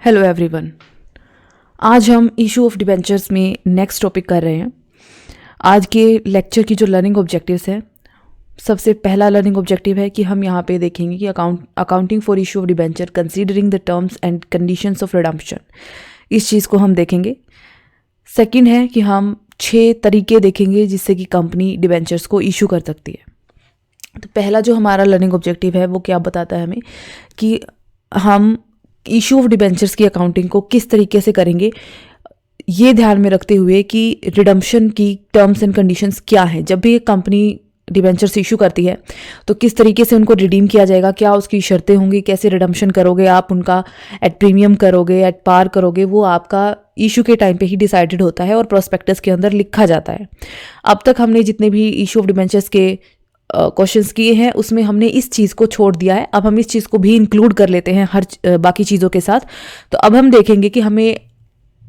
Hello everyone. आज हम issue of debentures में नेक्स्ट टॉपिक कर रहे हैं। आज के लेक्चर की जो लर्निंग ऑब्जेक्टिव्स हैं, सबसे पहला लर्निंग ऑब्जेक्टिव है कि हम यहाँ पे देखेंगे कि accounting for issue of debenture considering the terms and conditions of redemption, इस चीज़ को हम देखेंगे। सेकंड है कि हम 6 तरीके देखेंगे जिससे कि कंपनी डिबेंचर्स को इशू कर सकती है। तो पहला जो हमारा लर्निंग ऑब्जेक्टिव है वो क्या बताता है हमें कि हम इशू ऑफ डिबेंचर्स की अकाउंटिंग को किस तरीके से करेंगे, ये ध्यान में रखते हुए कि रिडम्पशन की टर्म्स एंड कंडीशंस क्या है। जब भी एक कंपनी डिबेंचर्स इशू करती है तो किस तरीके से उनको रिडीम किया जाएगा, क्या उसकी शर्तें होंगी, कैसे रिडम्पशन करोगे आप, उनका एट प्रीमियम करोगे, एट पार करोगे, वो आपका इशू के टाइम पे ही डिसाइडेड होता है और प्रोस्पेक्टस के अंदर लिखा जाता है। अब तक हमने जितने भी इशू ऑफ डिबेंचर्स के क्वेश्चंस किए हैं उसमें हमने इस चीज़ को छोड़ दिया है। अब हम इस चीज़ को भी इंक्लूड कर लेते हैं हर बाकी चीज़ों के साथ। तो अब हम देखेंगे कि हमें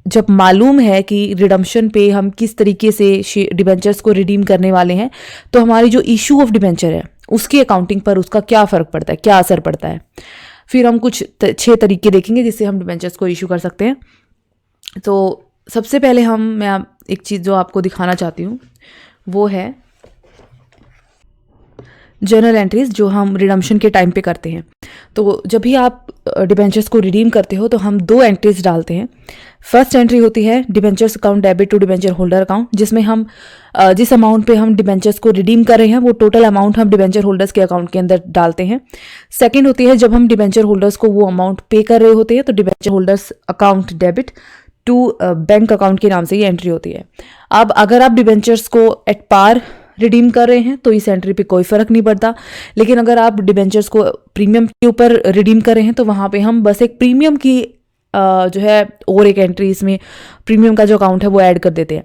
जब मालूम है कि रिडम्पशन पे हम किस तरीके से डिबेंचर्स को रिडीम करने वाले हैं, तो हमारी जो इशू ऑफ डिबेंचर है उसकी अकाउंटिंग पर उसका क्या फ़र्क पड़ता है, क्या असर पड़ता है। फिर हम कुछ 6 तरीके देखेंगे जिससे हम डिबेंचर्स को इशू कर सकते हैं। तो सबसे पहले मैं एक चीज़ जो आपको दिखाना चाहती हूँ वो है जर्नल एंट्रीज जो हम रिडम्पशन के टाइम पे करते हैं। तो जब भी आप डिबेंचर्स को रिडीम करते हो तो हम 2 एंट्रीज डालते हैं। फर्स्ट एंट्री होती है debentures account debit to debenture holder account, जिसमें हम जिस अमाउंट पे हम डिबेंचर्स को रिडीम कर रहे हैं वो टोटल अमाउंट हम डिबेंचर होल्डर्स के अकाउंट के अंदर डालते हैं। सेकेंड होती है जब हम डिबेंचर होल्डर्स को वो अमाउंट पे कर रहे होते हैं, तो debenture holders account debit to bank account के नाम से ये एंट्री होती है। अब अगर आप डिबेंचर्स को एट पार रिडीम कर रहे हैं तो इस एंट्री पे कोई फर्क नहीं पड़ता, लेकिन अगर आप डिबेंचर्स को प्रीमियम के ऊपर रिडीम कर रहे हैं तो वहाँ पे हम बस एक प्रीमियम की जो है और एक एंट्री इसमें प्रीमियम का जो अकाउंट है वो ऐड कर देते हैं।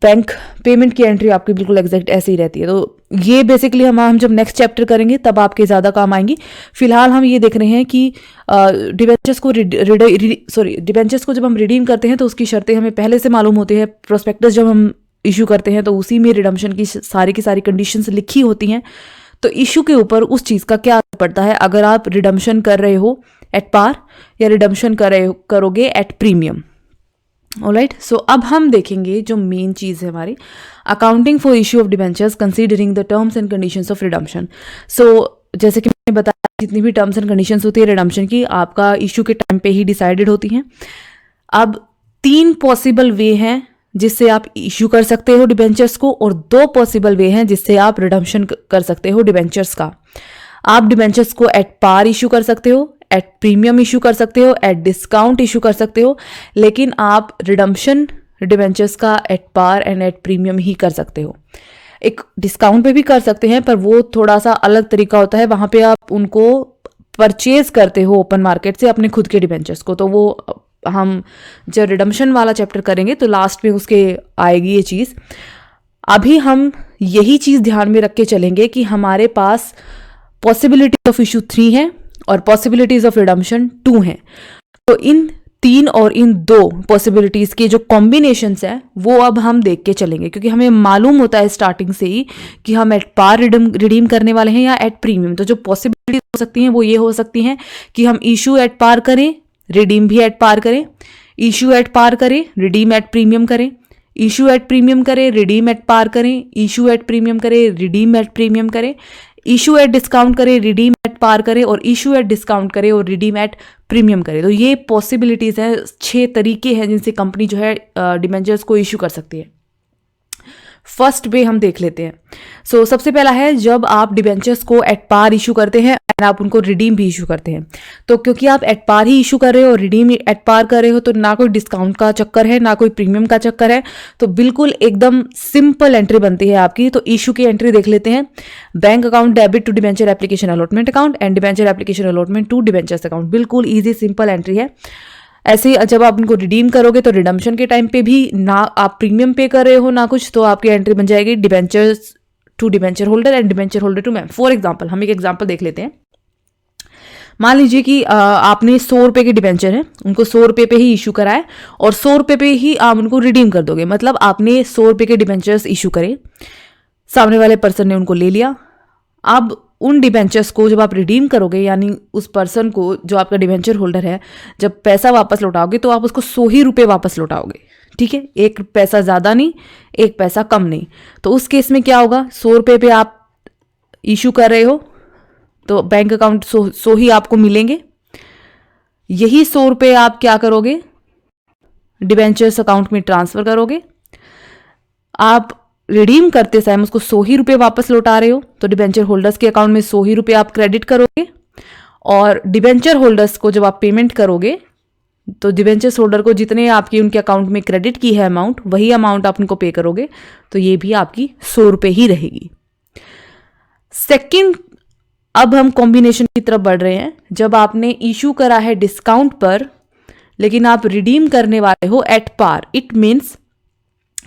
बैंक पेमेंट की एंट्री आपकी बिल्कुल एग्जैक्ट ऐसे ही रहती है। तो ये बेसिकली हम जब नेक्स्ट चैप्टर करेंगे तब आपके ज़्यादा काम आएंगी। फिलहाल हम ये देख रहे हैं कि डिबेंचर्स को जब हम रिडीम करते हैं तो उसकी शर्तें हमें पहले से मालूम होती है। प्रोस्पेक्टस जब हम इशू करते हैं तो उसी में रिडम्पशन की सारी कंडीशंस लिखी होती हैं। तो इशू के ऊपर उस चीज़ का क्या असर पड़ता है अगर आप रिडम्पशन कर रहे हो एट पार या रिडम्पशन करोगे एट प्रीमियम। ऑलराइट, सो अब हम देखेंगे जो मेन चीज़ है हमारी accounting for issue of debentures considering the terms and conditions of redemption. So जैसे कि मैंने बताया, जितनी भी टर्म्स एंड कंडीशंस होती है रिडम्पशन की आपका इशू के टाइम पे ही डिसाइडेड होती हैं। अब 3 पॉसिबल वे हैं जिससे आप इशू कर सकते हो डिबेंचर्स को, और 2 पॉसिबल वे हैं जिससे आप रिडम्पशन कर सकते हो डिबेंचर्स का। आप डिबेंचर्स को एट पार इशू कर सकते हो, एट प्रीमियम इशू कर सकते हो, एट डिस्काउंट इशू कर सकते हो, लेकिन आप रिडम्पशन डिबेंचर्स का at par and at premium ही कर सकते हो। एक डिस्काउंट पे भी कर सकते हैं पर वो थोड़ा सा अलग तरीका होता है, वहाँ पे आप उनको परचेज करते हो ओपन मार्केट से अपने खुद के डिबेंचर्स को। तो वो हम जब रिडम्पशन वाला चैप्टर करेंगे तो लास्ट में उसके आएगी ये चीज़। अभी हम यही चीज़ ध्यान में रख के चलेंगे कि हमारे पास पॉसिबिलिटी ऑफ इशू 3 है और पॉसिबिलिटीज ऑफ रिडम्पशन 2 हैं। तो इन 3 और इन 2 पॉसिबिलिटीज़ के जो कॉम्बिनेशंस है वो अब हम देख के चलेंगे, क्योंकि हमें मालूम होता है स्टार्टिंग से ही कि हम एट पार रिडीम करने वाले हैं या एट प्रीमियम। तो जो पॉसिबिलिटीज हो सकती हैं वो ये हो सकती हैं कि हम इशू एट पार करें, रिडीम भी एट पार करें, इशू एट पार करें, रिडीम एट प्रीमियम करें, इशू एट प्रीमियम करें, रिडीम एट पार करें, इशू एट प्रीमियम करें, रिडीम एट प्रीमियम करें, इशू एट डिस्काउंट करें, रिडीम एट पार करें, और इशू एट डिस्काउंट करें और रिडीम एट प्रीमियम करें। तो ये पॉसिबिलिटीज़ हैं, 6 तरीके हैं जिनसे कंपनी जो है डिबेंचर्स को इशू कर सकती है। फर्स्ट वे हम देख लेते हैं। सो सबसे पहला है जब आप डिबेंचर्स को एट पार इशू करते हैं एंड आप उनको रिडीम भी इशू करते हैं। तो क्योंकि आप एट पार ही इशू कर रहे हो और रिडीम एट पार कर रहे हो तो ना कोई डिस्काउंट का चक्कर है ना कोई प्रीमियम का चक्कर है, तो बिल्कुल एकदम सिंपल एंट्री बनती है आपकी। तो इशू की एंट्री देख लेते हैं। Bank account debit to debenture application allotment account and debenture application allotment to debentures account. बिल्कुल ईजी सिंपल एंट्री है। ऐसे ही जब आप उनको रिडीम करोगे तो रिडम्पशन के टाइम पे भी ना आप प्रीमियम पे कर रहे हो ना कुछ, तो आपकी एंट्री बन जाएगी debentures to debenture holder and debenture holder to ma'am. For example हम एक एग्जांपल देख लेते हैं। मान लीजिए कि आपने 100 रुपये के डिबेंचर हैं, उनको 100 रुपये पे ही इशू कराए और 100 रुपये पे ही आप उनको रिडीम कर दोगे। मतलब आपने 100 रुपये के डिबेंचर्स इशू करे, सामने वाले पर्सन ने उनको ले लिया। अब उन डिबेंचर्स को जब आप रिडीम करोगे, यानी उस पर्सन को जो आपका डिबेंचर होल्डर है, जब पैसा वापस लौटाओगे तो आप उसको 100 ही रुपये वापस लौटाओगे, ठीक है, एक पैसा ज़्यादा नहीं, एक पैसा कम नहीं। तो उस केस में क्या होगा, 100 रुपये पे आप इशू कर रहे हो तो बैंक अकाउंट 100 ही आपको मिलेंगे। यही 100 रुपये आप क्या करोगे, डिबेंचर्स अकाउंट में ट्रांसफर करोगे। आप रिडीम करते समय उसको 100 ही रुपये वापस लौटा रहे हो तो डिबेंचर होल्डर्स के अकाउंट में 100 ही रुपये आप क्रेडिट करोगे, और डिबेंचर होल्डर्स को जब आप पेमेंट करोगे तो डिबेंचर्स होल्डर को जितने आपकी उनके अकाउंट में क्रेडिट की है अमाउंट, वही अमाउंट आप उनको पे करोगे, तो ये भी आपकी 100 रुपये ही रहेगी। सेकंड, अब हम कॉम्बिनेशन की तरफ बढ़ रहे हैं। जब आपने इशू करा है डिस्काउंट पर लेकिन आप रिडीम करने वाले हो एट पार, इट मीन्स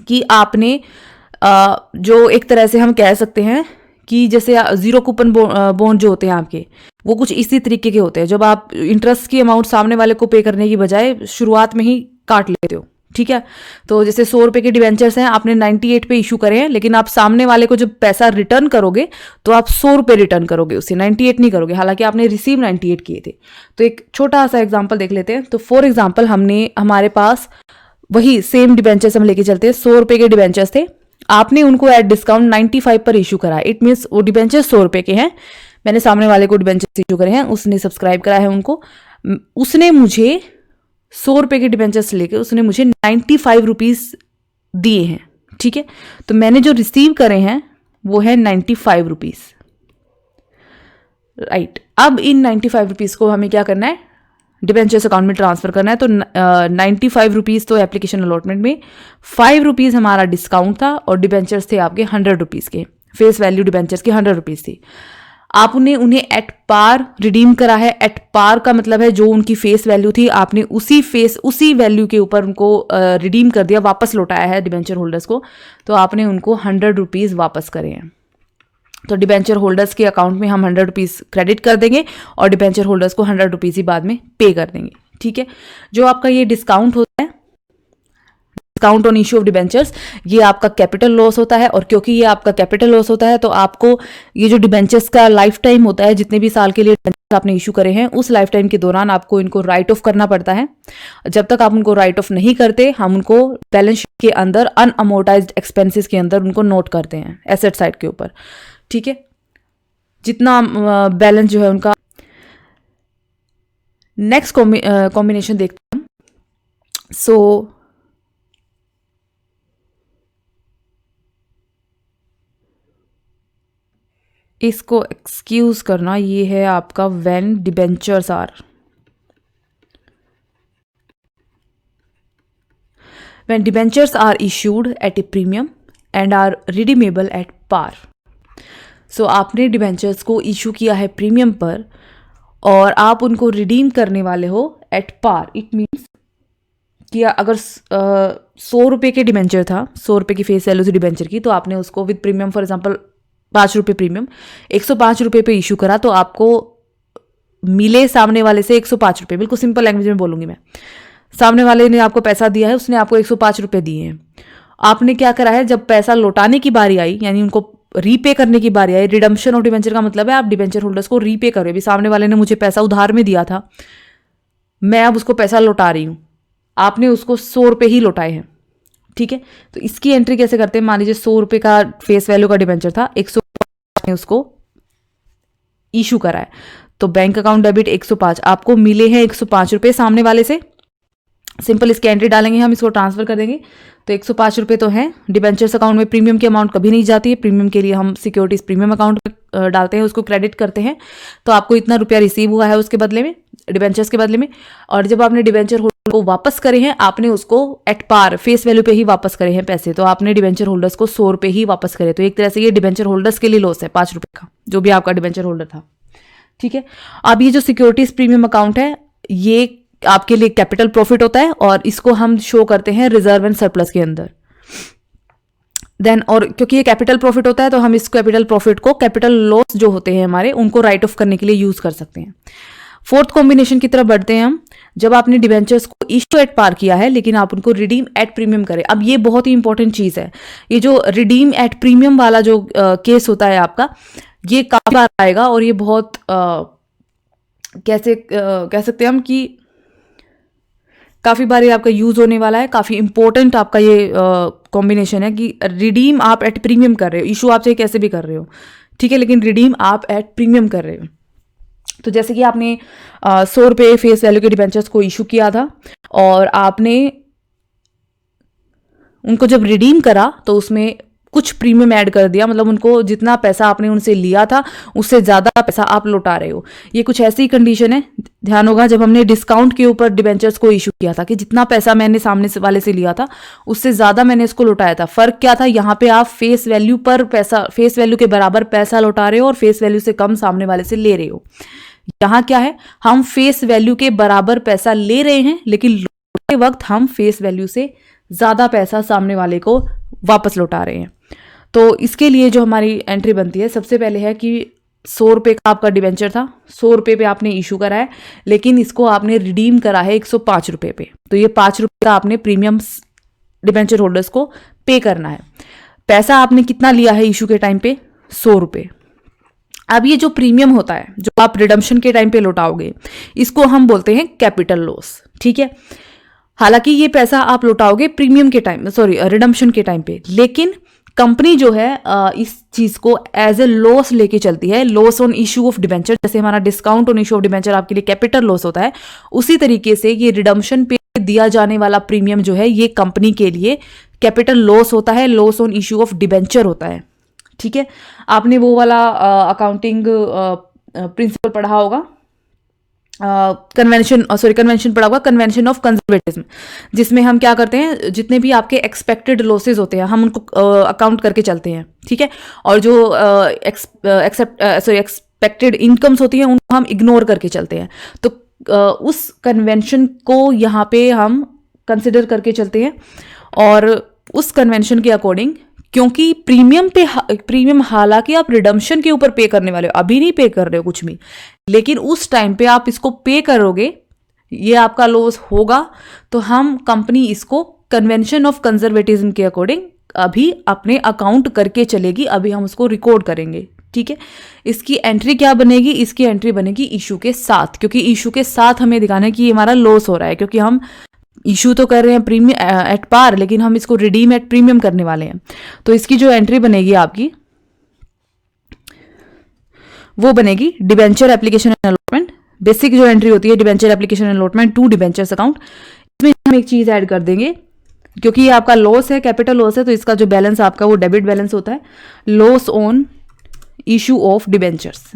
कि आपने जो एक तरह से हम कह सकते हैं कि जैसे जीरो कूपन बॉन्ड जो होते हैं आपके, वो कुछ इसी तरीके के होते हैं। जब आप इंटरेस्ट की अमाउंट सामने वाले को पे करने की बजाय शुरुआत में ही काट लेते हो, ठीक है। तो जैसे 100 रुपये के डिबेंचर्स हैं, आपने 98 पे इशू करे हैं, लेकिन आप सामने वाले को जब पैसा रिटर्न करोगे तो आप 100 रुपये रिटर्न करोगे, उससे 98 नहीं करोगे, हालांकि आपने रिसीव 98 किए थे। तो एक छोटा सा एग्जाम्पल देख लेते हैं। तो फॉर एग्जाम्पल हमारे पास वही सेम डिबेंचर्स हम लेके चलते हैं, 100 रुपये के डिबेंचर्स थे, आपने उनको एट डिस्काउंट 95 पर इशू करा। इट मीन्स वो डिबेंचर्स 100 रुपये के हैं, मैंने सामने वाले को डिबेंचर्स इशू करे हैं, उसने सब्सक्राइब करा है उनको, उसने मुझे 100 रुपये के डिबेंचर्स लेके उसने मुझे 95 रुपीज़ दिए हैं, ठीक है। तो मैंने जो रिसीव करे हैं वो है 95 रुपीज़, राइट। अब इन 95 रुपीज़ को हमें क्या करना है, डिबेंचर्स अकाउंट में ट्रांसफर करना है। तो 95 रुपीज़ तो एप्लीकेशन अलॉटमेंट में, 5 रुपीज़ हमारा डिस्काउंट था और डिबेंचर्स थे आपके 100 रुपीज़ के, फेस वैल्यू डिबेंचर्स की 100 रुपीज़ थी। आपने उन्हें एट पार रिडीम करा है। एट पार का मतलब है जो उनकी फेस वैल्यू थी आपने उसी वैल्यू के ऊपर उनको रिडीम कर दिया, वापस लौटाया है डिबेंचर होल्डर्स को, तो आपने उनको 100 रुपीज़ वापस करे हैं। तो डिबेंचर होल्डर्स के अकाउंट में हम 100 रुपीज़ क्रेडिट कर देंगे और डिबेंचर होल्डर्स को 100 रुपीज़ ही बाद में पे कर देंगे, ठीक है। जो आपका ये डिस्काउंट होता है, discount on issue of debentures, ये आपका कैपिटल लॉस होता है। और क्योंकि ये आपका कैपिटल लॉस होता है तो आपको ये जो डिबेंचर्स का लाइफ टाइम होता है, जितने भी साल के लिए आपने इशू करे हैं, उस लाइफ टाइम के दौरान आपको इनको राइट ऑफ करना पड़ता है। जब तक आप उनको राइट ऑफ नहीं करते, हम उनको बैलेंस शीट के अंदर अनअमोर्टाइज्ड एक्सपेंसेस के अंदर उनको नोट करते हैं एसेट साइड के ऊपर, ठीक है। जितना बैलेंस जो है उनका। नेक्स्ट कॉम्बिनेशन देखते हैं। सो इसको एक्सक्यूज करना, ये है आपका when debentures are, when debentures are issued at a premium and are redeemable at par. So आपने डिबेंचर्स को इशू किया है प्रीमियम पर और आप उनको रिडीम करने वाले हो एट पार। इट मीन्स कि अगर 100 रुपये के डिबेंचर था, 100 रुपये की फेस वैल्यू थी डिबेंचर की, तो आपने उसको विद प्रीमियम फॉर एग्जांपल 5 रुपये प्रीमियम 105 रुपये पे इशू करा, तो आपको मिले सामने वाले से 105 रुपये। बिल्कुल सिंपल लैंग्वेज में बोलूँगी मैं, सामने वाले ने आपको पैसा दिया है, उसने आपको 105 रुपये दिए हैं। आपने क्या करा है, जब पैसा लौटाने की बारी आई, यानी उनको रीपे करने की बारी आई, रिडम्पशन ऑफ डिबेंचर का मतलब है आप डिबेंचर होल्डर्स को रीपे करो। अभी सामने वाले ने मुझे पैसा उधार में दिया था, मैं अब उसको पैसा लौटा रही हूँ, आपने उसको 100 रुपये ही लौटाए हैं, ठीक है। तो इसकी एंट्री कैसे करते हैं, मान लीजिए 100 रुपये का फेस वैल्यू का डिबेंचर था, 105 ने उसको इशू करा है, तो बैंक अकाउंट डेबिट 105, आपको मिले हैं 105 रुपये सामने वाले से। सिंपल इसकी एंट्री डालेंगे, हम इसको ट्रांसफर कर देंगे, तो 105 रुपये तो हैं। डिबेंचर्स अकाउंट में प्रीमियम की अमाउंट कभी नहीं जाती है, प्रीमियम के लिए हम सिक्योरिटीज प्रीमियम अकाउंट में डालते हैं, उसको क्रेडिट करते हैं, तो आपको इतना रुपया रिसीव हुआ है उसके बदले में, डिबेंचर्स के बदले में। और जब आपने डिबेंचर होल्डर को वापस करे हैं, आपने उसको एट पार फेस वैल्यू पे ही वापस करे हैं पैसे, तो आपने डिबेंचर होल्डर्स को 100 रुपये ही वापस करे। तो एक तरह से ये डिबेंचर होल्डर्स के लिए लॉस है 5 रुपये का, जो भी आपका डिबेंचर होल्डर था, ठीक है। अब ये जो सिक्योरिटीज प्रीमियम अकाउंट है, ये आपके लिए कैपिटल प्रॉफिट होता है और इसको हम शो करते हैं रिजर्व एंड सरप्लस के अंदर। देन, और क्योंकि ये कैपिटल प्रॉफिट होता है तो हम इस कैपिटल प्रॉफिट को कैपिटल लॉस जो होते हैं हमारे, उनको राइट ऑफ करने के लिए यूज कर सकते हैं। फोर्थ कॉम्बिनेशन की तरफ बढ़ते हैं हम। जब आपने डिबेंचर्स को इशू एट पार किया है लेकिन आप उनको रिडीम एट प्रीमियम करें। अब ये बहुत ही इंपॉर्टेंट चीज है, ये जो रिडीम एट प्रीमियम वाला जो केस होता है आपका, ये काफी बार आएगा और ये बहुत कैसे कह सकते हैं हम कि काफ़ी बार ये आपका यूज़ होने वाला है। काफ़ी इंपॉर्टेंट आपका ये कॉम्बिनेशन है कि रिडीम आप एट प्रीमियम कर रहे हो, इशू आप चाहे कैसे भी कर रहे हो, ठीक है, लेकिन रिडीम आप एट प्रीमियम कर रहे हो। तो जैसे कि आपने 100 रुपये फेस वैल्यू के डिबेंचर्स को इशू किया था और आपने उनको जब रिडीम करा तो उसमें कुछ प्रीमियम ऐड कर दिया, मतलब उनको जितना पैसा आपने उनसे लिया था उससे ज़्यादा पैसा आप लौटा रहे हो। ये कुछ ऐसी कंडीशन है, ध्यान होगा, जब हमने डिस्काउंट के ऊपर डिबेंचर्स को इशू किया था कि जितना पैसा मैंने सामने से वाले से लिया था उससे ज़्यादा मैंने इसको लौटाया था। फ़र्क क्या था, यहाँ पे आप फेस वैल्यू पर पैसा, फेस वैल्यू के बराबर पैसा लौटा रहे हो और फेस वैल्यू से कम सामने वाले से ले रहे हो। यहाँ क्या है, हम फेस वैल्यू के बराबर पैसा ले रहे हैं लेकिन लौटाते वक्त हम फेस वैल्यू से ज़्यादा पैसा सामने वाले को वापस लौटा रहे हैं। तो इसके लिए जो हमारी एंट्री बनती है, सबसे पहले है कि 100 रुपये का आपका डिबेंचर था, 100 रुपये पे आपने इशू करा है, लेकिन इसको आपने रिडीम करा है 105 रुपये पे। तो ये 5 रुपये का आपने प्रीमियम डिबेंचर होल्डर्स को पे करना है। पैसा आपने कितना लिया है इशू के टाइम पे, 100 रुपये। अब ये जो प्रीमियम होता है जो आप रिडम्पशन के टाइम पे लौटाओगे, इसको हम बोलते हैं कैपिटल लॉस, ठीक है। हालांकि ये पैसा आप लौटाओगे प्रीमियम के टाइम, सॉरी रिडम्पशन के टाइम पे, लेकिन कंपनी जो है इस चीज को एज ए लॉस लेके चलती है, loss on issue of debenture. जैसे हमारा discount on issue of debenture आपके लिए कैपिटल लॉस होता है, उसी तरीके से ये रिडम्पशन पे दिया जाने वाला प्रीमियम जो है ये कंपनी के लिए कैपिटल लॉस होता है, loss on issue of debenture होता है, ठीक है। आपने वो वाला अकाउंटिंग प्रिंसिपल पढ़ा होगा, कन्वेंशन पढ़ा होगा, कन्वेंशन ऑफ कंजर्वेटिज्म, जिसमें हम क्या करते हैं, जितने भी आपके एक्सपेक्टेड लॉसेज होते हैं हम उनको अकाउंट करके चलते हैं, ठीक है, और जो एक्सपेक्टेड इनकम्स होती हैं उनको हम इग्नोर करके चलते हैं। तो उस कन्वेंशन को यहाँ पे हम कंसिडर करके चलते हैं और उस कन्वेंशन के अकॉर्डिंग, क्योंकि प्रीमियम हालांकि आप रिडम्पशन के ऊपर पे करने वाले हो, अभी नहीं पे कर रहे हो कुछ भी, लेकिन उस टाइम पे आप इसको पे करोगे, ये आपका लॉस होगा, तो हम कंपनी इसको कन्वेंशन ऑफ कंजर्वेटिज्म के अकॉर्डिंग अभी अपने अकाउंट करके चलेगी, अभी हम उसको रिकॉर्ड करेंगे, ठीक है। इसकी एंट्री क्या बनेगी, इसकी एंट्री बनेगी इशू के साथ, क्योंकि इशू के साथ हमें दिखाना है कि ये हमारा लॉस हो रहा है, क्योंकि हम इशू तो कर रहे हैं प्रीमियम एट पार, लेकिन हम इसको रिडीम एट प्रीमियम करने वाले हैं। तो इसकी जो एंट्री बनेगी आपकी वो बनेगी debenture application and allotment. Basic जो एंट्री होती है debenture application and allotment to debentures account, इसमें हम एक चीज ऐड कर देंगे, क्योंकि ये आपका लॉस है, कैपिटल लॉस है, तो इसका जो बैलेंस आपका वो डेबिट बैलेंस होता है, loss on issue of debentures.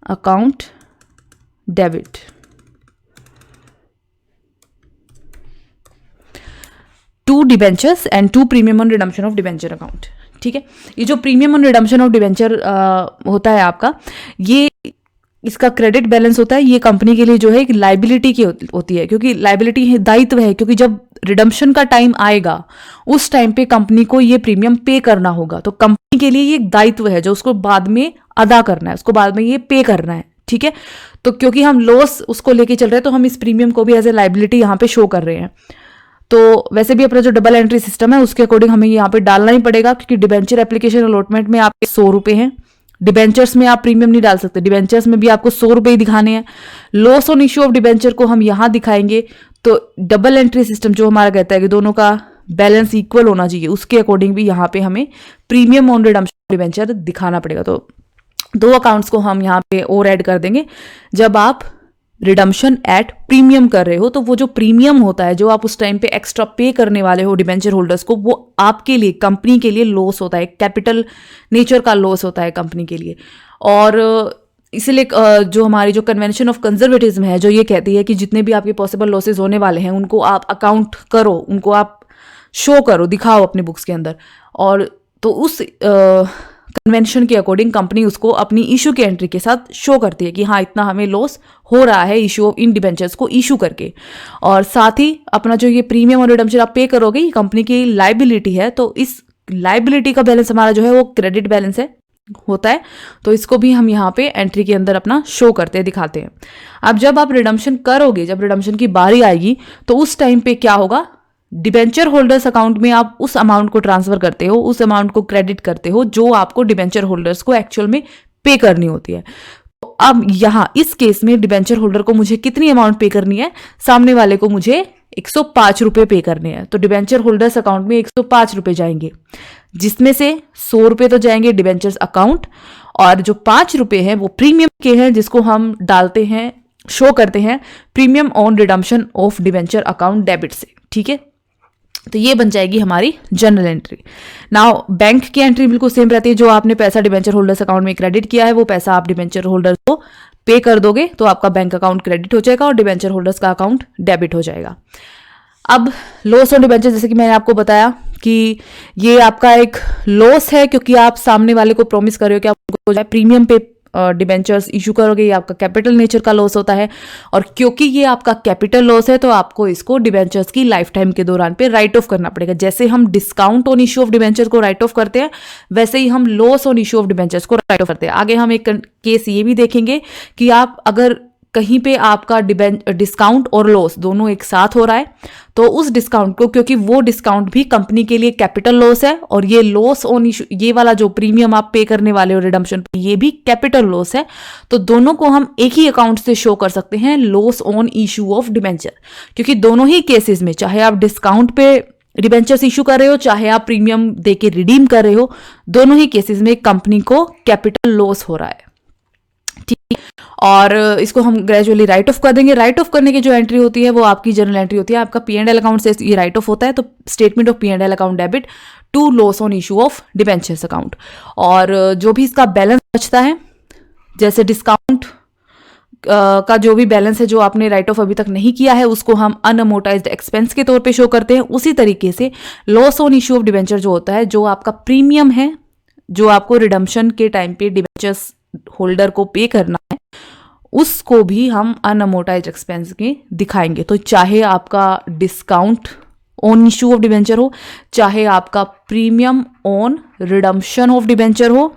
Account debit, to debentures and to premium on redemption of debenture account, ठीक है। ये जो premium on redemption of debenture होता है आपका, ये इसका क्रेडिट बैलेंस होता है, ये कंपनी के लिए जो है एक लाइबिलिटी की होती है, क्योंकि लाइबिलिटी दायित्व है, क्योंकि जब रिडम्पशन का टाइम आएगा उस टाइम पे कंपनी को ये प्रीमियम पे करना होगा, तो कंपनी के लिए ये एक दायित्व है जो उसको बाद में अदा करना है, उसको बाद में ये पे करना है, ठीक है। तो क्योंकि हम लॉस उसको लेके चल रहे हैं तो हम इस प्रीमियम को भी एज ए लाइबिलिटी यहाँ पे शो कर रहे हैं। तो वैसे भी अपना जो डबल एंट्री सिस्टम है उसके अकॉर्डिंग हमें यहाँ पे डालना ही पड़ेगा, क्योंकि डिबेंचर एप्लीकेशन अलॉटमेंट में आपके 100 रुपये हैं, डिबेंचर्स में आप प्रीमियम नहीं डाल सकते, डिबेंचर्स में भी आपको 100 रुपये ही दिखाने हैं। Loss on issue of debenture को हम यहाँ दिखाएंगे, तो डबल एंट्री सिस्टम जो हमारा कहता है कि दोनों का बैलेंस इक्वल होना चाहिए, उसके अकॉर्डिंग भी यहाँ पे हमें प्रीमियम ऑन रिडम्पशन डिबेंचर दिखाना पड़ेगा। तो 2 अकाउंट्स को हम यहाँ पे और ऐड कर देंगे। जब आप रिडम्पशन एट प्रीमियम कर रहे हो तो वो जो प्रीमियम होता है जो आप उस टाइम पे एक्स्ट्रा पे करने वाले हो डिबेंचर होल्डर्स को, वो आपके लिए, कंपनी के लिए लॉस होता है, कैपिटल नेचर का लॉस होता है कंपनी के लिए। और इसलिए जो हमारी जो कन्वेंशन ऑफ कंजर्वेटिज्म है जो ये कहती है कि जितने भी आपके पॉसिबल लॉसेज होने वाले हैं उनको आप अकाउंट करो, उनको आप शो करो, दिखाओ अपने बुक्स के अंदर। और तो उस कन्वेंशन के अकॉर्डिंग कंपनी उसको अपनी इशू की एंट्री के साथ शो करती है कि हाँ इतना हमें लॉस हो रहा है इशू ऑफ इन डिबेंचर्स को इशू करके। और साथ ही अपना जो ये प्रीमियम और रिडम्पशन आप पे करोगे ये कंपनी की लाइबिलिटी है, तो इस लाइबिलिटी का बैलेंस हमारा जो है वो क्रेडिट बैलेंस है होता है, तो इसको भी हम यहाँ पे एंट्री के अंदर अपना शो करते हैं, दिखाते हैं। अब जब आप रिडम्पशन करोगे, जब रिडम्पशन की बारी आएगी तो उस टाइम पे क्या होगा, डिबेंचर होल्डर्स अकाउंट में आप उस अमाउंट को ट्रांसफर करते हो, उस अमाउंट को क्रेडिट करते हो जो आपको डिबेंचर होल्डर्स को एक्चुअल में पे करनी होती है। तो अब यहां इस केस में डिबेंचर होल्डर को मुझे कितनी अमाउंट पे करनी है, सामने वाले को मुझे 105 रुपए पे करने हैं। तो डिबेंचर होल्डर्स अकाउंट में 105 रुपए जाएंगे, जिसमें से 100 रुपए तो जाएंगे डिबेंचर्स अकाउंट, और जो 5 रुपए हैं वो प्रीमियम के हैं, जिसको हम डालते हैं, शो करते हैं premium on redemption of debenture account debit से। ठीक है, तो ये बन जाएगी हमारी जनरल एंट्री। नाउ बैंक की एंट्री बिल्कुल सेम रहती है, जो आपने पैसा डिबेंचर होल्डर्स अकाउंट में क्रेडिट किया है वो पैसा आप डिबेंचर होल्डर्स को पे कर दोगे, तो आपका बैंक अकाउंट क्रेडिट हो जाएगा और डिबेंचर होल्डर्स का अकाउंट डेबिट हो जाएगा। अब लॉस ऑन डिबेंचर, जैसे कि मैंने आपको बताया कि ये आपका एक लॉस है, क्योंकि आप सामने वाले को प्रॉमिस कर रहे हो कि आप उनको प्रीमियम पे डिबेंचर्स इशू करोगे, ये आपका कैपिटल नेचर का लॉस होता है। और क्योंकि ये आपका कैपिटल लॉस है तो आपको इसको डिबेंचर्स की लाइफ टाइम के दौरान पे राइट ऑफ करना पड़ेगा। जैसे हम discount on issue of debentures को राइट ऑफ करते हैं, वैसे ही हम loss on issue of debentures को राइट ऑफ करते हैं। आगे हम एक केस ये भी देखेंगे कि आप अगर कहीं पे आपका डिस्काउंट और लॉस दोनों एक साथ हो रहा है, तो उस डिस्काउंट को, क्योंकि वो डिस्काउंट भी कंपनी के लिए कैपिटल लॉस है, और ये लॉस ऑन इशू, ये वाला जो प्रीमियम आप पे करने वाले हो रिडम्पशन पे, ये भी कैपिटल लॉस है, तो दोनों को हम एक ही अकाउंट से शो कर सकते हैं, loss on issue of debenture. क्योंकि दोनों ही केसेस में, चाहे आप डिस्काउंट पे डिबेंचर्स इशू कर रहे हो, चाहे आप प्रीमियम दे के रिडीम कर रहे हो, दोनों ही केसेस में कंपनी को कैपिटल लॉस हो रहा है। ठीक, और इसको हम ग्रेजुअली राइट ऑफ कर देंगे। राइट ऑफ करने की जो एंट्री होती है वो आपकी जनरल एंट्री होती है। आपका P&L अकाउंट से ये राइट ऑफ होता है, तो statement of P&L account debit to loss on issue of debentures account. और जो भी इसका बैलेंस बचता है, जैसे डिस्काउंट का जो भी बैलेंस है जो आपने राइट ऑफ अभी तक नहीं किया है, उसको हम अनअमोर्टाइज्ड एक्सपेंस के तौर पे शो करते हैं। उसी तरीके से loss on issue of debenture जो होता है, जो आपका प्रीमियम है, जो आपको रिडम्पशन के टाइम पे डिबेंचर्स होल्डर को पे करना है, उसको भी हम अनअमोर्टाइज्ड एक्सपेंस के दिखाएंगे। तो चाहे आपका discount on issue of debenture हो, चाहे आपका premium on redemption of debenture हो,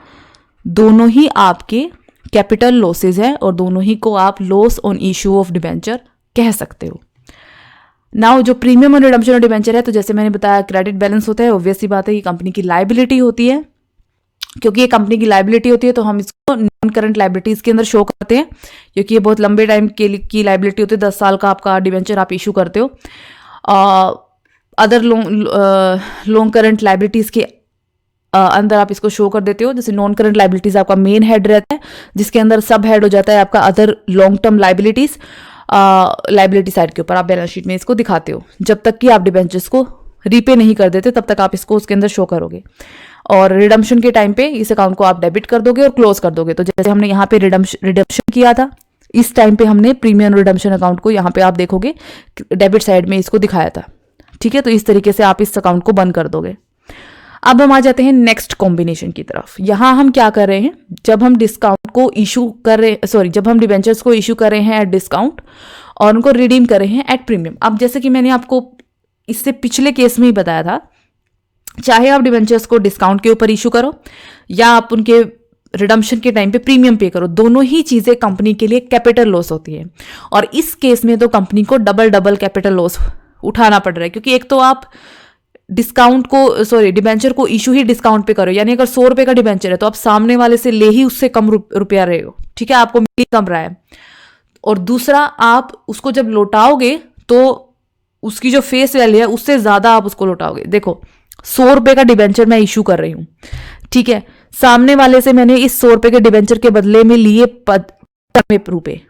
दोनों ही आपके कैपिटल लॉसेज है और दोनों ही को आप loss on issue of debenture कह सकते हो। नाउ जो premium on redemption of debenture है, तो जैसे मैंने बताया क्रेडिट बैलेंस होता है, ऑब्वियस सी बात है, ये कंपनी की लायबिलिटी होती है। क्योंकि ये कंपनी की लायबिलिटी होती है तो हम इसको नॉन करंट लायबिलिटीज के अंदर शो करते हैं, क्योंकि ये बहुत लंबे टाइम के लिए की लायबिलिटी होती है। 10 साल का आपका डिबेंचर आप इशू करते हो। अदर लॉन्ग करंट लायबिलिटीज के अंदर आप इसको शो कर देते हो। जैसे नॉन करंट लायबिलिटीज आपका मेन हेड रहता है, जिसके अंदर सब हेड हो जाता है आपका other long term liabilities. Liability side के ऊपर आप बैलेंस शीट में इसको दिखाते हो। जब तक कि आप डिबेंचर्स को रीपे नहीं कर देते, तब तक आप इसको उसके अंदर शो करोगे। और रिडम्पशन के टाइम पे इस अकाउंट को आप डेबिट कर दोगे और क्लोज कर दोगे। तो जैसे हमने यहाँ पे रिडम्पशन किया था, इस टाइम पे हमने प्रीमियम रिडम्पशन अकाउंट को यहाँ पे आप देखोगे डेबिट साइड में इसको दिखाया था। ठीक है, तो इस तरीके से आप इस अकाउंट को बंद कर दोगे। अब हम आ जाते हैं नेक्स्ट कॉम्बिनेशन की तरफ। यहाँ हम क्या कर रहे हैं, जब हम डिस्काउंट को इशू कर रहे जब हम डिबेंचर्स को इशू कर रहे हैं एट डिस्काउंट और उनको रिडीम कर रहे हैं एट प्रीमियम। अब जैसे कि मैंने आपको इससे पिछले केस में ही बताया था, चाहे आप डिबेंचर्स को डिस्काउंट के ऊपर इशू करो या आप उनके रिडम्पशन के टाइम पे प्रीमियम पे करो, दोनों ही चीजें कंपनी के लिए कैपिटल लॉस होती है। और इस केस में तो कंपनी को डबल कैपिटल लॉस उठाना पड़ रहा है, क्योंकि एक तो आप डिस्काउंट को डिबेंचर को इशू ही डिस्काउंट पे करो, यानी अगर 100 रुपए का डिबेंचर है तो आप सामने वाले से ले ही उससे कम रुपया रहे हो। ठीक है, आपको मिल कम रहा है। और दूसरा, आप उसको जब लौटाओगे तो उसकी जो फेस वैल्यू है उससे ज्यादा आप उसको लौटाओगे। देखो, 100 रुपए का डिबेंचर मैं इशू कर रही हूं, ठीक है, सामने वाले से मैंने इस 100 रुपए के डिबेंचर के बदले में लिए रुपए,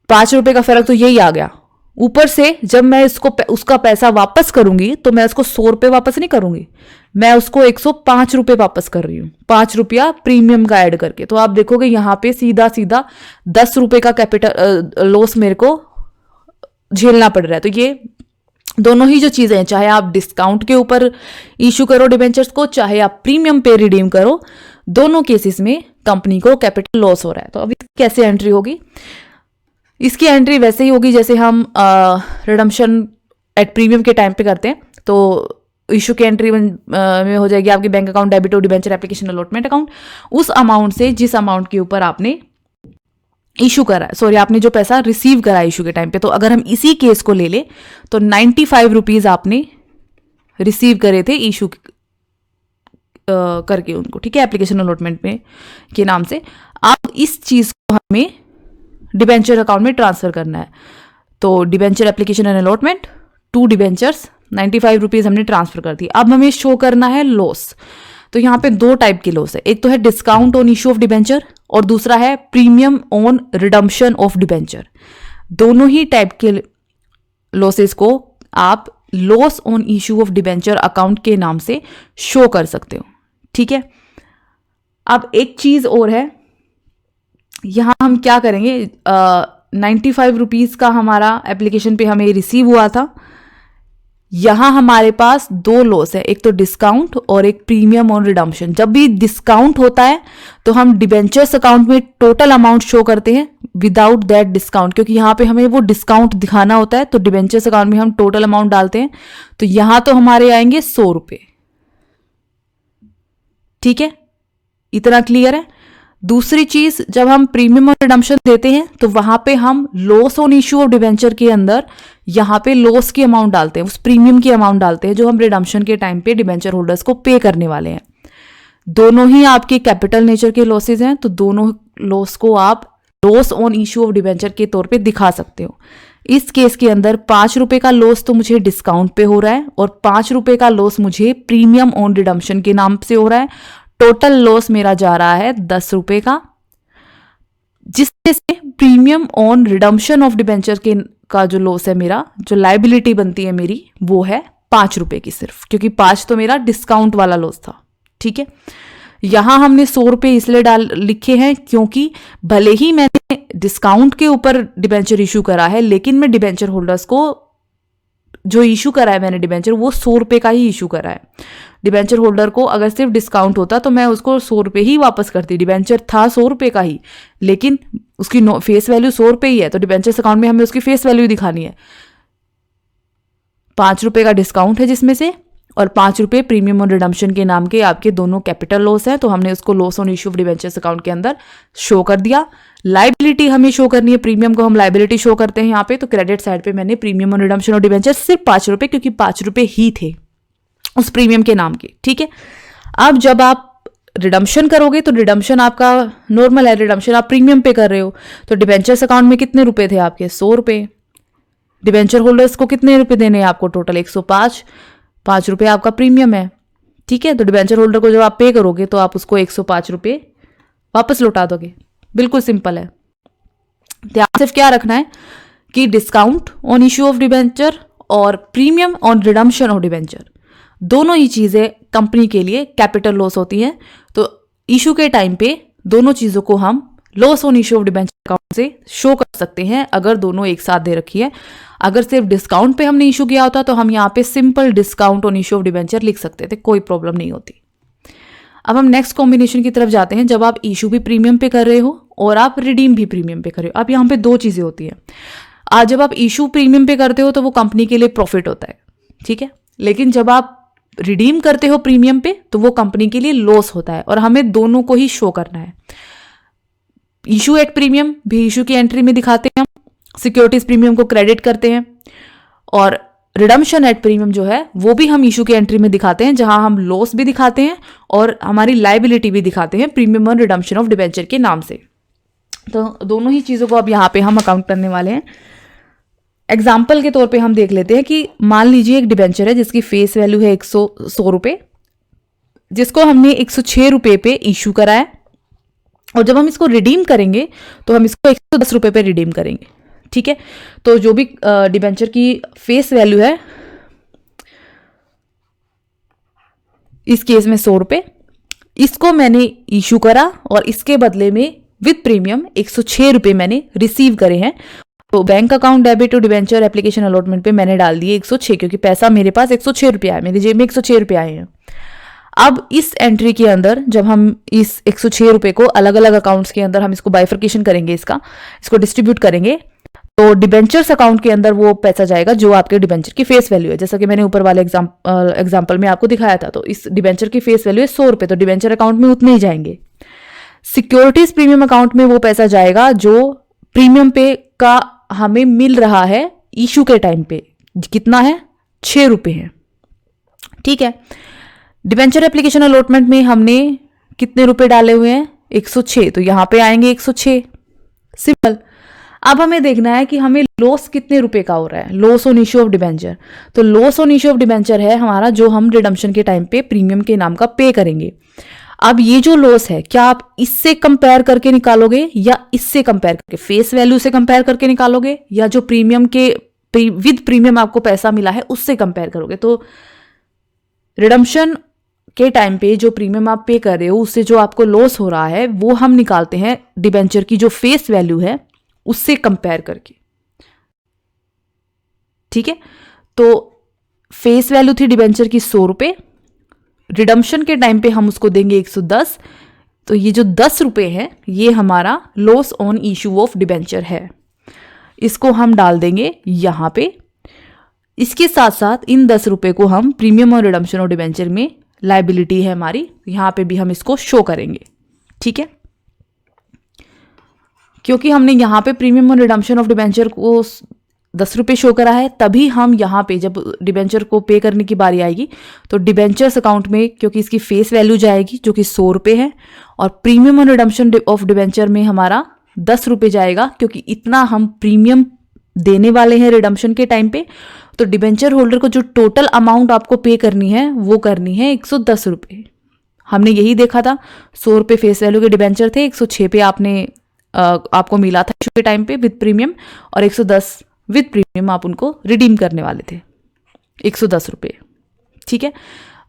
5 रुपए का फर्क तो यही आ गया। ऊपर से जब मैं उसका पैसा वापस करूंगी तो मैं उसको 100 रुपए वापस नहीं करूंगी, मैं उसको 105 रुपए वापस कर रही हूँ, 5 रुपया प्रीमियम का ऐड करके। तो आप देखोगे यहाँ पे सीधा 10 रुपए का कैपिटल लॉस मेरे को झेलना पड़ रहा है। तो ये दोनों ही जो चीजें हैं, चाहे आप डिस्काउंट के ऊपर इशू करो डिबेंचर्स को, चाहे आप प्रीमियम पे रिडीम करो, दोनों केसेस में कंपनी को कैपिटल लॉस हो रहा है। तो अब कैसे एंट्री होगी? इसकी एंट्री वैसे ही होगी जैसे हम रिडम्पशन एट प्रीमियम के टाइम पे करते हैं। तो इशू की एंट्री में हो जाएगी आपकी बैंक अकाउंट डेबिट और डिबेंचर एप्लीकेशन अलॉटमेंट अकाउंट, उस अमाउंट से जिस अमाउंट के ऊपर आपने इशू करा, सॉरी आपने जो पैसा रिसीव करा इशू के टाइम पे, तो अगर हम इसी केस को ले ले तो 95 रुपीज आपने रिसीव करे थे इशू करके उनको, ठीक है, एप्लीकेशन अलॉटमेंट में के नाम से। अब इस चीज को हमें डिबेंचर अकाउंट में ट्रांसफर करना है। तो debenture application and allotment to debentures 95 rupees हमने ट्रांसफर कर दी। अब हमें शो करना है लॉस। तो यहाँ पे दो टाइप के लॉस है, एक तो है discount on issue of debenture और दूसरा है premium on redemption of debenture. दोनों ही टाइप के लॉसेस को आप loss on issue of debenture account के नाम से शो कर सकते हो, ठीक है। अब एक चीज और है, यहां हम क्या करेंगे, 95 रुपीज का हमारा एप्लीकेशन पे हमें रिसीव हुआ था। यहां हमारे पास दो लॉस है, एक तो डिस्काउंट और एक प्रीमियम ऑन रिडम्पशन। जब भी डिस्काउंट होता है तो हम डिबेंचर्स अकाउंट में टोटल अमाउंट शो करते हैं विदाउट दैट डिस्काउंट, क्योंकि यहां पे हमें वो डिस्काउंट दिखाना होता है। तो डिबेंचर्स अकाउंट में हम टोटल अमाउंट डालते हैं, तो यहां तो हमारे आएंगे 100 रुपए, ठीक है, इतना क्लियर है। दूसरी चीज, जब हम प्रीमियम और रिडम्पशन देते हैं तो वहां पे हम loss on issue of debenture के अंदर यहां पे लॉस की अमाउंट डालते हैं, उस प्रीमियम की अमाउंट डालते हैं जो हम रिडम्पशन के टाइम पे डिबेंचर होल्डर्स को पे करने वाले हैं। दोनों ही आपके कैपिटल नेचर के लॉसेज हैं, तो दोनों लॉस को आप loss on issue of debenture के तौर पे दिखा सकते हो। इस केस के अंदर 5 रुपए का लॉस तो मुझे डिस्काउंट पे हो रहा है और 5 रुपए का लॉस मुझे प्रीमियम ऑन रिडम्पशन के नाम से हो रहा है। टोटल लॉस मेरा जा रहा है 10 रुपए का, जिससे से premium on redemption of debenture के का जो लॉस है, मेरा जो लाइबिलिटी बनती है मेरी, वो है 5 रुपए की सिर्फ, क्योंकि 5 तो मेरा डिस्काउंट वाला लॉस था, ठीक है। यहां हमने 100 रुपए इसलिए लिखे हैं क्योंकि भले ही मैंने डिस्काउंट के ऊपर डिबेंचर इशू करा है, लेकिन मैं डिबेंचर होल्डर्स को जो इशू करा है मैंने डिबेंचर, वो 100 रुपए का ही इशू करा है। डिबेंचर होल्डर को अगर सिर्फ डिस्काउंट होता तो मैं उसको 100 रुपए ही वापस करती। डिबेंचर था 100 रुपए का ही, लेकिन उसकी फेस वैल्यू 100 रुपए ही है, तो डिबेंचर्स अकाउंट में हमें उसकी फेस वैल्यू दिखानी है। 5 रुपए का डिस्काउंट है जिसमें से, और 5 रुपए प्रीमियम ऑन रिडम्पशन के नाम के आपके दोनों कैपिटल लॉस हैं, तो हमने उसको loss on issue of debentures account के अंदर शो कर दिया। लाइबिलिटी हमें शो करनी है, प्रीमियम को हम लाइबिलिटी शो करते हैं यहाँ पे, तो क्रेडिट साइड पे मैंने premium on redemption of debentures सिर्फ 5 रुपए, क्योंकि 5 रुपए ही थे उस प्रीमियम के नाम के, ठीक है। अब जब आप रिडम्पशन करोगे तो रिडम्पशन आपका नॉर्मल है, रिडम्पशन आप प्रीमियम पे कर रहे हो, तो डिबेंचर्स अकाउंट में कितने रुपए थे आपके, 100 रुपए। डिबेंचर होल्डर्स को कितने रुपए देने हैं आपको, टोटल 105, 5 रुपए आपका प्रीमियम है, ठीक है। तो डिबेंचर होल्डर को जब आप पे करोगे तो आप उसको 105 रुपए वापस लौटा दोगे, बिल्कुल सिंपल है। ध्यान सिर्फ क्या रखना है कि discount on issue of debenture और premium on redemption of debenture, दोनों ही चीजें कंपनी के लिए कैपिटल लॉस होती हैं। तो इशू के टाइम पे दोनों चीजों को हम loss on issue of debenture account से शो कर सकते हैं, अगर दोनों एक साथ दे रखी है। अगर सिर्फ डिस्काउंट पे हमने इशू किया होता तो हम यहाँ पे simple discount on issue of debenture लिख सकते थे, कोई प्रॉब्लम नहीं होती। अब हम नेक्स्ट कॉम्बिनेशन की तरफ जाते हैं, जब आप इशू भी प्रीमियम पे कर रहे हो और आप रिडीम भी प्रीमियम पे कर रहे हो। अब यहाँ पे दो चीजें होती हैं। आज जब आप इशू प्रीमियम पे करते हो तो वो कंपनी के लिए प्रॉफिट होता है, ठीक है, लेकिन जब आप रिडीम करते हो प्रीमियम पे तो वो कंपनी के लिए लॉस होता है, और हमें दोनों को ही शो करना है। इशू एट प्रीमियम भी इशू की एंट्री में दिखाते हैं, हम सिक्योरिटीज प्रीमियम को क्रेडिट करते हैं, और रिडम्पशन एट प्रीमियम जो है वो भी हम इशू की एंट्री में दिखाते हैं, जहां हम लॉस भी दिखाते हैं और हमारी लाइबिलिटी भी दिखाते हैं प्रीमियम और रिडम्पशन ऑफ डिबेंचर के नाम से। तो दोनों ही चीज़ों को अब यहाँ पे हम अकाउंट करने वाले हैं। एग्जाम्पल के तौर पे हम देख लेते हैं कि मान लीजिए एक डिबेंचर है जिसकी फेस वैल्यू है 100 रुपये, जिसको हमने 106 रुपये पे इशू करा है, और जब हम इसको रिडीम करेंगे तो हम इसको 110 रुपये पे रिडीम करेंगे, ठीक है। तो जो भी डिबेंचर की फेस वैल्यू है इस केस में 100 रुपये, इसको मैंने इशू करा और इसके बदले में विद प्रीमियम 106 रुपये मैंने रिसीव करे हैं। तो bank account debit to debenture application allotment पे मैंने डाल दिए 106, क्योंकि पैसा मेरे पास 106 रुपये आया, मेरी जेब में 106 रुपये आए हैं। अब इस एंट्री के अंदर जब हम इस 106 रुपये को अलग अलग अकाउंट्स के अंदर हम इसको बाइफर्केशन करेंगे, इसको डिस्ट्रीब्यूट करेंगे, तो डिबेंचर्स अकाउंट के अंदर वो पैसा जाएगा जो आपके डिबेंचर की फेस वैल्यू है, जैसा कि मैंने ऊपर वाले एग्जाम्पल में आपको दिखाया था। तो इस डिबेंचर की फेस वैल्यू है 100 रुपये, तो डिबेंचर अकाउंट में उतने ही जाएंगे। सिक्योरिटीज प्रीमियम अकाउंट में वो पैसा जाएगा जो प्रीमियम पे का हमें मिल रहा है इशू के टाइम पे, कितना है, 6 रुपये है। ठीक है, डिबेंचर एप्लीकेशन अलॉटमेंट में हमने कितने रुपए डाले हुए हैं, 106, तो यहाँ पे आएंगे 106, सिंपल। अब हमें देखना है कि हमें लॉस कितने रुपए का हो रहा है, loss on issue of debenture. तो loss on issue of debenture है हमारा जो हम रिडम्पशन के टाइम पे प्रीमियम के नाम का पे करेंगे। अब ये जो लॉस है, क्या आप इससे कंपेयर करके निकालोगे या इससे कंपेयर करके, फेस वैल्यू से कंपेयर करके निकालोगे, या जो प्रीमियम के विद प्रीमियम आपको पैसा मिला है उससे कंपेयर करोगे? तो रिडम्पशन के टाइम पे जो प्रीमियम आप पे कर रहे हो उससे जो आपको लॉस हो रहा है वो हम निकालते हैं डिबेंचर की जो फेस वैल्यू है उससे कंपेयर करके। ठीक है, तो फेस वैल्यू थी डिबेंचर की 100 रुपये, रिडम्पशन के टाइम पे हम उसको देंगे 110, तो ये जो 10 रुपये है ये हमारा loss on issue of debenture है, इसको हम डाल देंगे यहाँ पे। इसके साथ साथ इन 10 रुपये को हम प्रीमियम और रिडम्पशन और डिबेंचर में लाइबिलिटी है हमारी, यहाँ पे भी हम इसको शो करेंगे। ठीक है, क्योंकि हमने यहाँ पे प्रीमियम और रिडम्पशन ऑफ डिबेंचर को 10 रुपये शो करा है, तभी हम यहाँ पे जब डिबेंचर को पे करने की बारी आएगी तो डिबेंचर्स अकाउंट में, क्योंकि इसकी फेस वैल्यू जाएगी जो कि 100 रुपये है, और प्रीमियम और रिडम्पशन ऑफ डिबेंचर में हमारा 10 रुपये जाएगा, क्योंकि इतना हम प्रीमियम देने वाले हैं रिडम्पशन के टाइम पे। तो डिबेंचर होल्डर को जो टोटल अमाउंट आपको पे करनी है वो करनी है 110 रुपये। हमने यही देखा था, 100 रुपये फेस वैल्यू के डिबेंचर थे, 106 पे आपको मिला था इशू के टाइम पे विद प्रीमियम, और 110 विद प्रीमियम आप उनको रिडीम करने वाले थे, 110 रुपये। ठीक है,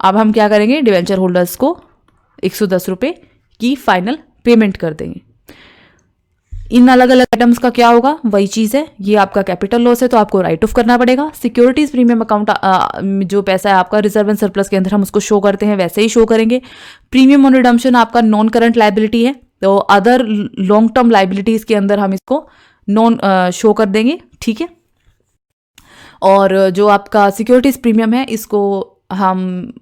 अब हम क्या करेंगे, डिबेंचर होल्डर्स को 110 रुपये की फाइनल पेमेंट कर देंगे। इन अलग अलग आइटम्स का क्या होगा, वही चीज़ है, ये आपका कैपिटल लॉस है तो आपको राइट ऑफ करना पड़ेगा। सिक्योरिटीज प्रीमियम अकाउंट जो पैसा है आपका रिजर्व एंड सरप्लस के अंदर हम उसको शो करते हैं, वैसे ही शो करेंगे। प्रीमियम ऑन रिडम्पशन आपका नॉन करंट लाइबिलिटी है, तो अदर लॉन्ग टर्म लाइबिलिटीज के अंदर हम इसको नॉन शो कर देंगे। ठीक है, और जो आपका सिक्योरिटीज प्रीमियम है इसको हम,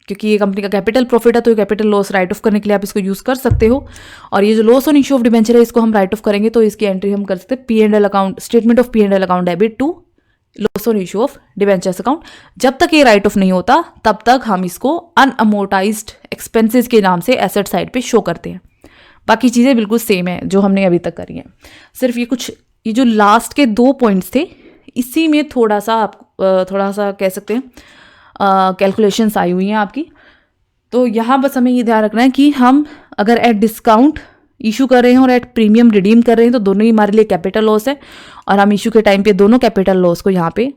क्योंकि ये कंपनी का कैपिटल प्रॉफिट है तो कैपिटल लॉस राइट ऑफ करने के लिए आप इसको यूज कर सकते हो। और ये जो loss on issue of debenture है इसको हम राइट ऑफ करेंगे, तो इसकी एंट्री हम कर सकते हैं P&L account, statement of P&L account debit to loss on issue of debentures account. जब तक ये राइट ऑफ नहीं होता तब तक हम इसको अनअमोर्टाइज्ड एक्सपेंसेस के नाम से एसेट साइड पे शो करते हैं। बाकी चीज़ें बिल्कुल सेम है जो हमने अभी तक करी हैं, सिर्फ ये जो लास्ट के 2 पॉइंट्स थे इसी में थोड़ा सा कह सकते हैं कैलकुलेशंस आई हुई हैं आपकी। तो यहाँ बस हमें ये ध्यान रखना है कि हम अगर एट डिस्काउंट इशू कर रहे हैं और एट प्रीमियम रिडीम कर रहे हैं तो दोनों ही हमारे लिए कैपिटल लॉस है, और हम इशू के टाइम पे दोनों कैपिटल लॉस को यहाँ पे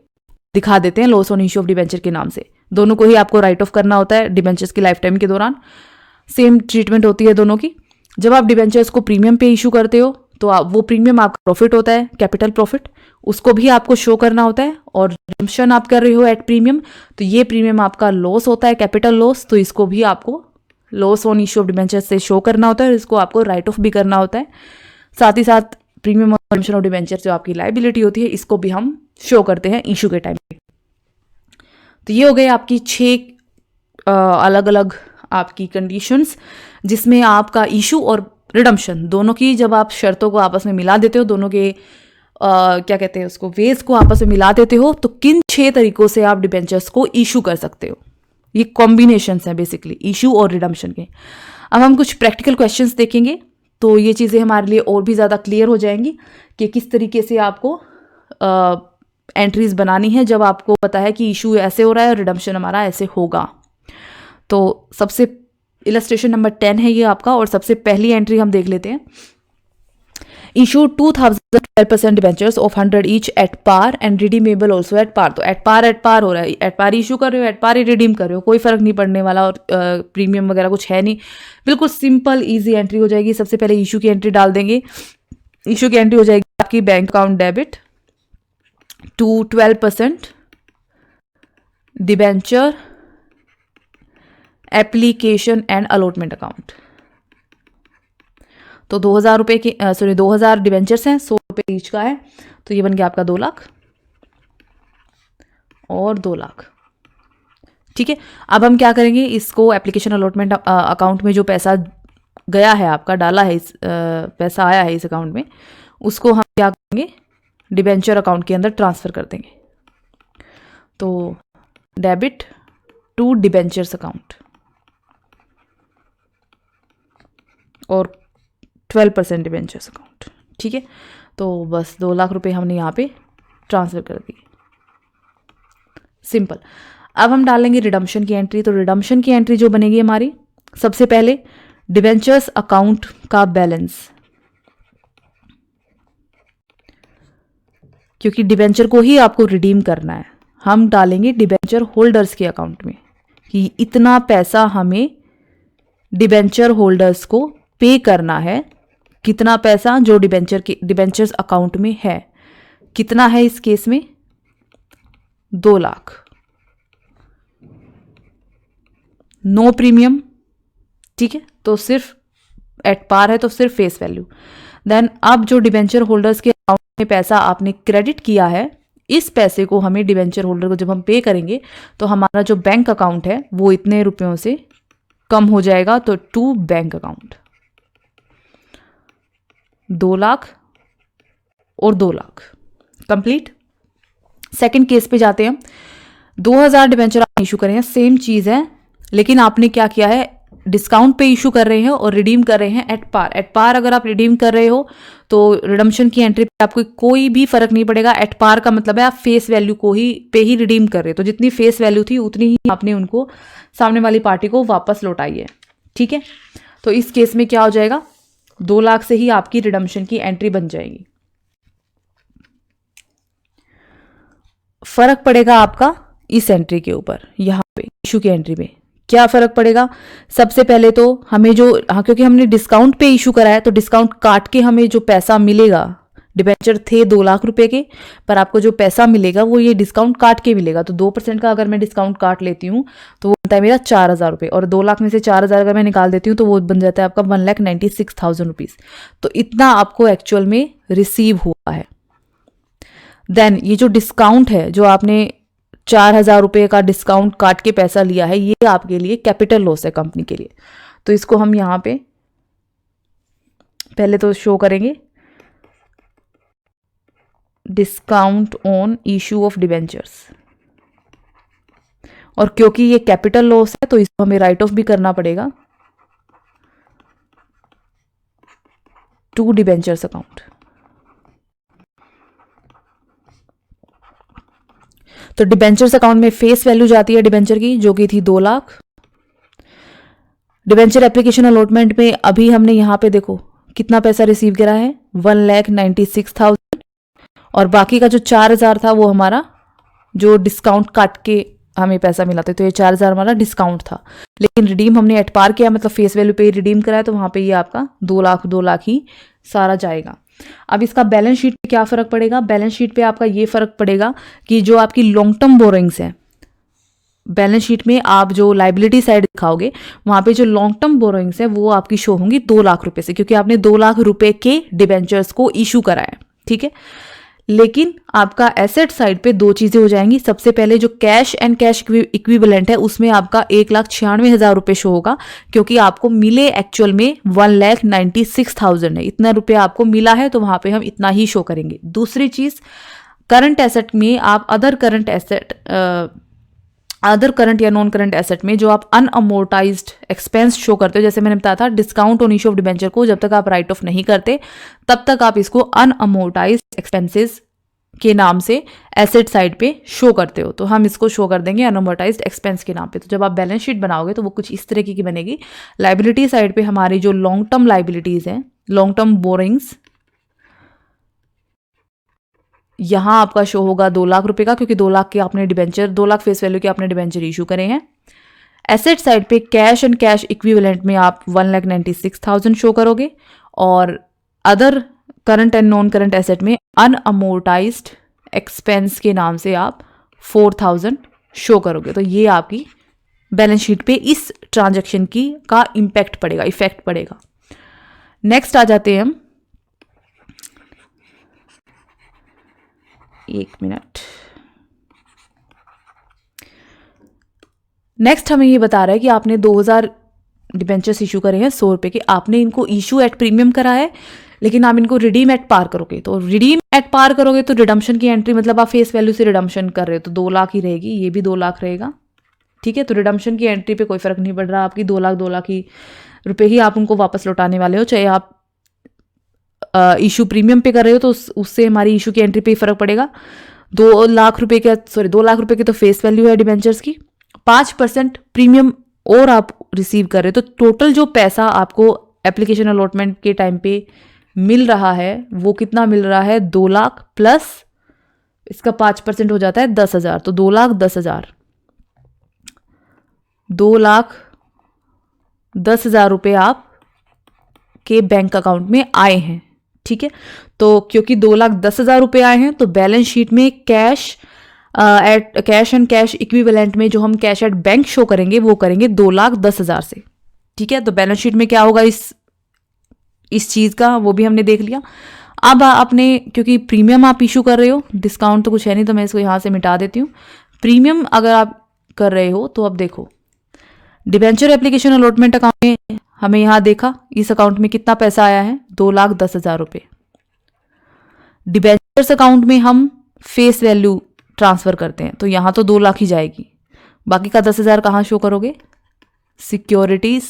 दिखा देते हैं loss on issue of debenture के नाम से। दोनों को ही आपको राइट ऑफ करना होता है डिबेंचर्स की लाइफ टाइम के दौरान, सेम ट्रीटमेंट होती है दोनों की। जब आप डिबेंचर्स को प्रीमियम पे इशू करते हो तो वो प्रीमियम आपका प्रॉफिट होता है, कैपिटल प्रॉफिट, उसको भी आपको शो करना होता है। और रिडम्पशन आप कर रहे हो एट प्रीमियम तो ये प्रीमियम आपका लॉस होता है, कैपिटल लॉस, तो इसको भी आपको loss on issue of debenture से शो करना होता है और इसको आपको राइट ऑफ भी करना होता है। साथ ही साथ प्रीमियम और रिडम्पशन ऑफ डिबेंचर जो आपकी लाइबिलिटी होती है इसको भी हम शो करते हैं इशू के टाइम पे। तो ये हो गए आपकी 6 अलग अलग आपकी कंडीशंस, जिसमें आपका इशू और रिडम्पशन दोनों की जब आप शर्तों को आपस में मिला देते हो, दोनों के क्या कहते हैं उसको, वेज को आपस में मिला देते हो, तो किन 6 तरीकों से आप डिबेंचर्स को इशू कर सकते हो। ये कॉम्बिनेशंस हैं बेसिकली इशू और रिडम्पशन के। अब हम कुछ प्रैक्टिकल क्वेश्चंस देखेंगे तो ये चीज़ें हमारे लिए और भी ज़्यादा क्लियर हो जाएंगी कि किस तरीके से आपको एंट्रीज बनानी है जब आपको पता है कि इशू ऐसे हो रहा है और रिडम्पशन हमारा ऐसे होगा। तो सबसे इलस्ट्रेशन नंबर 10 है ये आपका, और सबसे पहली एंट्री हम देख लेते हैं। Issue 2012% debentures of 100 each at par and redeemable also at par. तो एट पार हो रहा है, एट पार इशू कर रहे हो, एट पार ही रिडीम कर रहे हो, कोई फर्क नहीं पड़ने वाला, और प्रीमियम वगैरह कुछ है नहीं, बिल्कुल सिंपल ईजी एंट्री हो जाएगी। सबसे पहले इशू की एंट्री डाल देंगे। इशू की एंट्री हो जाएगी आपकी bank account debit to 12% debenture application and allotment account. तो 2000 रुपये के 2000 डिबेंचर्स हैं, 100 रुपये ईच का है, तो ये बन गया आपका 2 लाख और 2 लाख। ठीक है, अब हम क्या करेंगे, इसको एप्लीकेशन अलॉटमेंट अकाउंट में जो पैसा गया है आपका, डाला है पैसा आया है इस अकाउंट में, उसको हम क्या करेंगे, डिबेंचर अकाउंट के अंदर ट्रांसफ़र कर देंगे। तो डेबिट टू डिबेंचर्स अकाउंट और 12% डिबेंचर्स अकाउंट, ठीक है। तो बस 2 लाख रुपए हमने यहाँ पे ट्रांसफ़र कर दिए, सिंपल। अब हम डालेंगे रिडम्पशन की एंट्री। तो रिडम्पशन की एंट्री जो बनेगी हमारी, सबसे पहले डिबेंचर्स अकाउंट का बैलेंस, क्योंकि डिबेंचर को ही आपको रिडीम करना है, हम डालेंगे डिबेंचर होल्डर्स के अकाउंट में कि इतना पैसा हमें डिबेंचर होल्डर्स को पे करना है। कितना पैसा जो डिबेंचर्स अकाउंट में है, कितना है इस केस में, 2 लाख, नो प्रीमियम, ठीक है। तो सिर्फ एट पार है, तो सिर्फ फेस वैल्यू। देन अब जो डिबेंचर होल्डर्स के अकाउंट में पैसा आपने क्रेडिट किया है, इस पैसे को हमें डिबेंचर होल्डर को जब हम पे करेंगे तो हमारा जो बैंक अकाउंट है वो इतने रुपयों से कम हो जाएगा। तो टू बैंक अकाउंट 2 लाख और 2 लाख, कंप्लीट। सेकंड केस पे जाते हैं। 2000 डिबेंचर आप इशू करें हैं, सेम चीज़ है, लेकिन आपने क्या किया है, डिस्काउंट पे इशू कर रहे हैं और रिडीम कर रहे हैं एट पार। एट पार अगर आप रिडीम कर रहे हो तो रिडम्पशन की एंट्री पे आपको कोई भी फर्क नहीं पड़ेगा। एट पार का मतलब है आप फेस वैल्यू को ही पे ही रिडीम कर रहे हो, तो जितनी फेस वैल्यू थी उतनी ही आपने उनको, सामने वाली पार्टी को वापस लौटाई है, ठीक है। तो इस केस में क्या हो जाएगा, 2 लाख से ही आपकी रिडम्पशन की एंट्री बन जाएगी। फर्क पड़ेगा आपका इस एंट्री के ऊपर, यहाँ पे इशू की एंट्री में क्या फर्क पड़ेगा। सबसे पहले तो हमें जो, हाँ, क्योंकि हमने डिस्काउंट पे इशू करा है तो डिस्काउंट काट के हमें जो पैसा मिलेगा, डिबेंचर थे 2 लाख रुपए के, पर आपको जो पैसा मिलेगा वो ये डिस्काउंट काट के मिलेगा। तो 2% का अगर मैं डिस्काउंट काट लेती हूँ तो वो बनता है मेरा 4000 रुपये, और 2 लाख में से 4000 अगर मैं निकाल देती हूँ तो वो बन जाता है आपका 1,96,000 रुपीज़। तो इतना आपको एक्चुअल में रिसीव हुआ है। देन ये जो डिस्काउंट है, जो आपने 4000 रुपये का डिस्काउंट काट के पैसा लिया है, ये आपके लिए कैपिटल लॉस है कंपनी के लिए। तो इसको हम यहाँ पे पहले तो शो करेंगे, discount on issue of debentures, और क्योंकि ये कैपिटल लॉस है तो इसको हमें राइट ऑफ भी करना पड़ेगा टू डिबेंचर्स अकाउंट। तो डिबेंचर्स अकाउंट में फेस वैल्यू जाती है डिबेंचर की, जो कि थी 2 लाख। डिबेंचर एप्लीकेशन अलॉटमेंट में अभी हमने यहाँ पे देखो कितना पैसा रिसीव करा है, 1,96,000, और बाकी का जो 4000 था वो हमारा जो डिस्काउंट काट के हमें पैसा मिला था। तो ये 4000 हमारा डिस्काउंट था, लेकिन रिडीम हमने एट पार किया, मतलब फेस वैल्यू पे रिडीम कराया, तो वहाँ पे ये आपका 2 लाख ही सारा जाएगा। अब इसका बैलेंस शीट पे क्या फ़र्क पड़ेगा, बैलेंस शीट पे आपका ये फ़र्क पड़ेगा कि जो आपकी लॉन्ग टर्म बोरोइंग्स है, बैलेंस शीट में आप जो लाइबिलिटी साइड दिखाओगे वहाँ पे जो लॉन्ग टर्म बोरोइंग्स है वो आपकी शो होंगी 2 लाख रुपए से, क्योंकि आपने 2 लाख रुपए के डिबेंचर्स को इशू कराया, ठीक है। लेकिन आपका एसेट साइड पे 2 चीज़ें हो जाएंगी। सबसे पहले जो कैश एंड कैश इक्विवेलेंट है उसमें आपका 1,96,000 रुपये शो होगा, क्योंकि आपको मिले एक्चुअल में 1,96,000 है, इतना रुपया आपको मिला है, तो वहाँ पे हम इतना ही शो करेंगे। दूसरी चीज़, करंट एसेट में आप अदर करंट या नॉन करंट एसेट में जो आप अनअमोर्टाइज्ड एक्सपेंस शो करते हो, जैसे मैंने बताया था discount on issue of debenture को जब तक आप राइट ऑफ नहीं करते तब तक आप इसको अनअमोर्टाइज्ड एक्सपेंसेस के नाम से एसेट साइड पे शो करते हो। तो हम इसको शो कर देंगे अनअमोर्टाइज्ड एक्सपेंस के नाम पे। तो जब आप बैलेंस शीट बनाओगे तो वो कुछ इस तरीके की बनेगी। लाइबिलिटी साइड पे हमारी जो लॉन्ग टर्म लाइबिलिटीज हैं, लॉन्ग टर्म बोरिंग्स, यहाँ आपका शो होगा 2 लाख रुपए का, क्योंकि 2 लाख के आपने डिबेंचर, 2 लाख फेस वैल्यू के आपने डिबेंचर इशू करे हैं। एसेट साइड पे कैश एंड कैश इक्विवेलेंट में आप 1,96,000 शो करोगे, और other current and non current asset में अनअमोर्टाइज्ड एक्सपेंस के नाम से आप 4,000 शो करोगे। तो ये आपकी बैलेंस शीट पे इस ट्रांजैक्शन की का इम्पैक्ट पड़ेगा, इफेक्ट पड़ेगा। नेक्स्ट आ जाते हैं हम, एक मिनट, नेक्स्ट हमें ये बता रहा है कि आपने 2000 डिबेंचर्स इशू करे हैं 100 रुपए के, आपने इनको इशू एट प्रीमियम करा है, लेकिन आप इनको रिडीम एट पार करोगे, तो रिडीम एट पार करोगे तो रिडम्पशन की एंट्री मतलब आप फेस वैल्यू से रिडम्पशन कर रहे हो तो 2 लाख ही रहेगी, ये भी 2 लाख रहेगा। ठीक है, तो रिडम्पशन की एंट्री पे कोई फर्क नहीं पड़ रहा, आपकी 2 लाख ही रुपए ही आप उनको वापस लौटाने वाले हो, चाहे आप इशू प्रीमियम पे कर रहे हो तो उससे हमारी इशू की एंट्री पे ही फर्क पड़ेगा। 2 लाख रुपए की तो फेस वैल्यू है डिबेंचर्स की, 5% प्रीमियम और आप रिसीव कर रहे हो, तो टोटल जो पैसा आपको एप्लीकेशन अलॉटमेंट के टाइम पे मिल रहा है वो कितना मिल रहा है, 2 लाख प्लस इसका 5% हो जाता है 10,000, तो 2,10,000, 2,10,000 रुपये आप के बैंक अकाउंट में आए हैं। ठीक है, तो क्योंकि 2,10,000 रुपये आए हैं तो बैलेंस शीट में कैश एंड कैश इक्विवेलेंट में जो हम कैश एट बैंक शो करेंगे वो करेंगे 2,10,000 से। ठीक है, तो बैलेंस शीट में क्या होगा इस चीज़ का वो भी हमने देख लिया। अब आपने क्योंकि प्रीमियम आप इशू कर रहे हो, डिस्काउंट तो कुछ है नहीं तो मैं इसको यहाँ से मिटा देती हूँ। प्रीमियम अगर आप कर रहे हो तो अब देखो डिबेंचर एप्लीकेशन अलॉटमेंट अकाउंट में हमें यहाँ देखा इस अकाउंट में कितना पैसा आया है, 2,10,000 रुपये। डिबेंचर्स अकाउंट में हम फेस वैल्यू ट्रांसफ़र करते हैं तो यहाँ तो 2 लाख ही जाएगी, बाकी का 10,000 कहाँ शो करोगे, सिक्योरिटीज़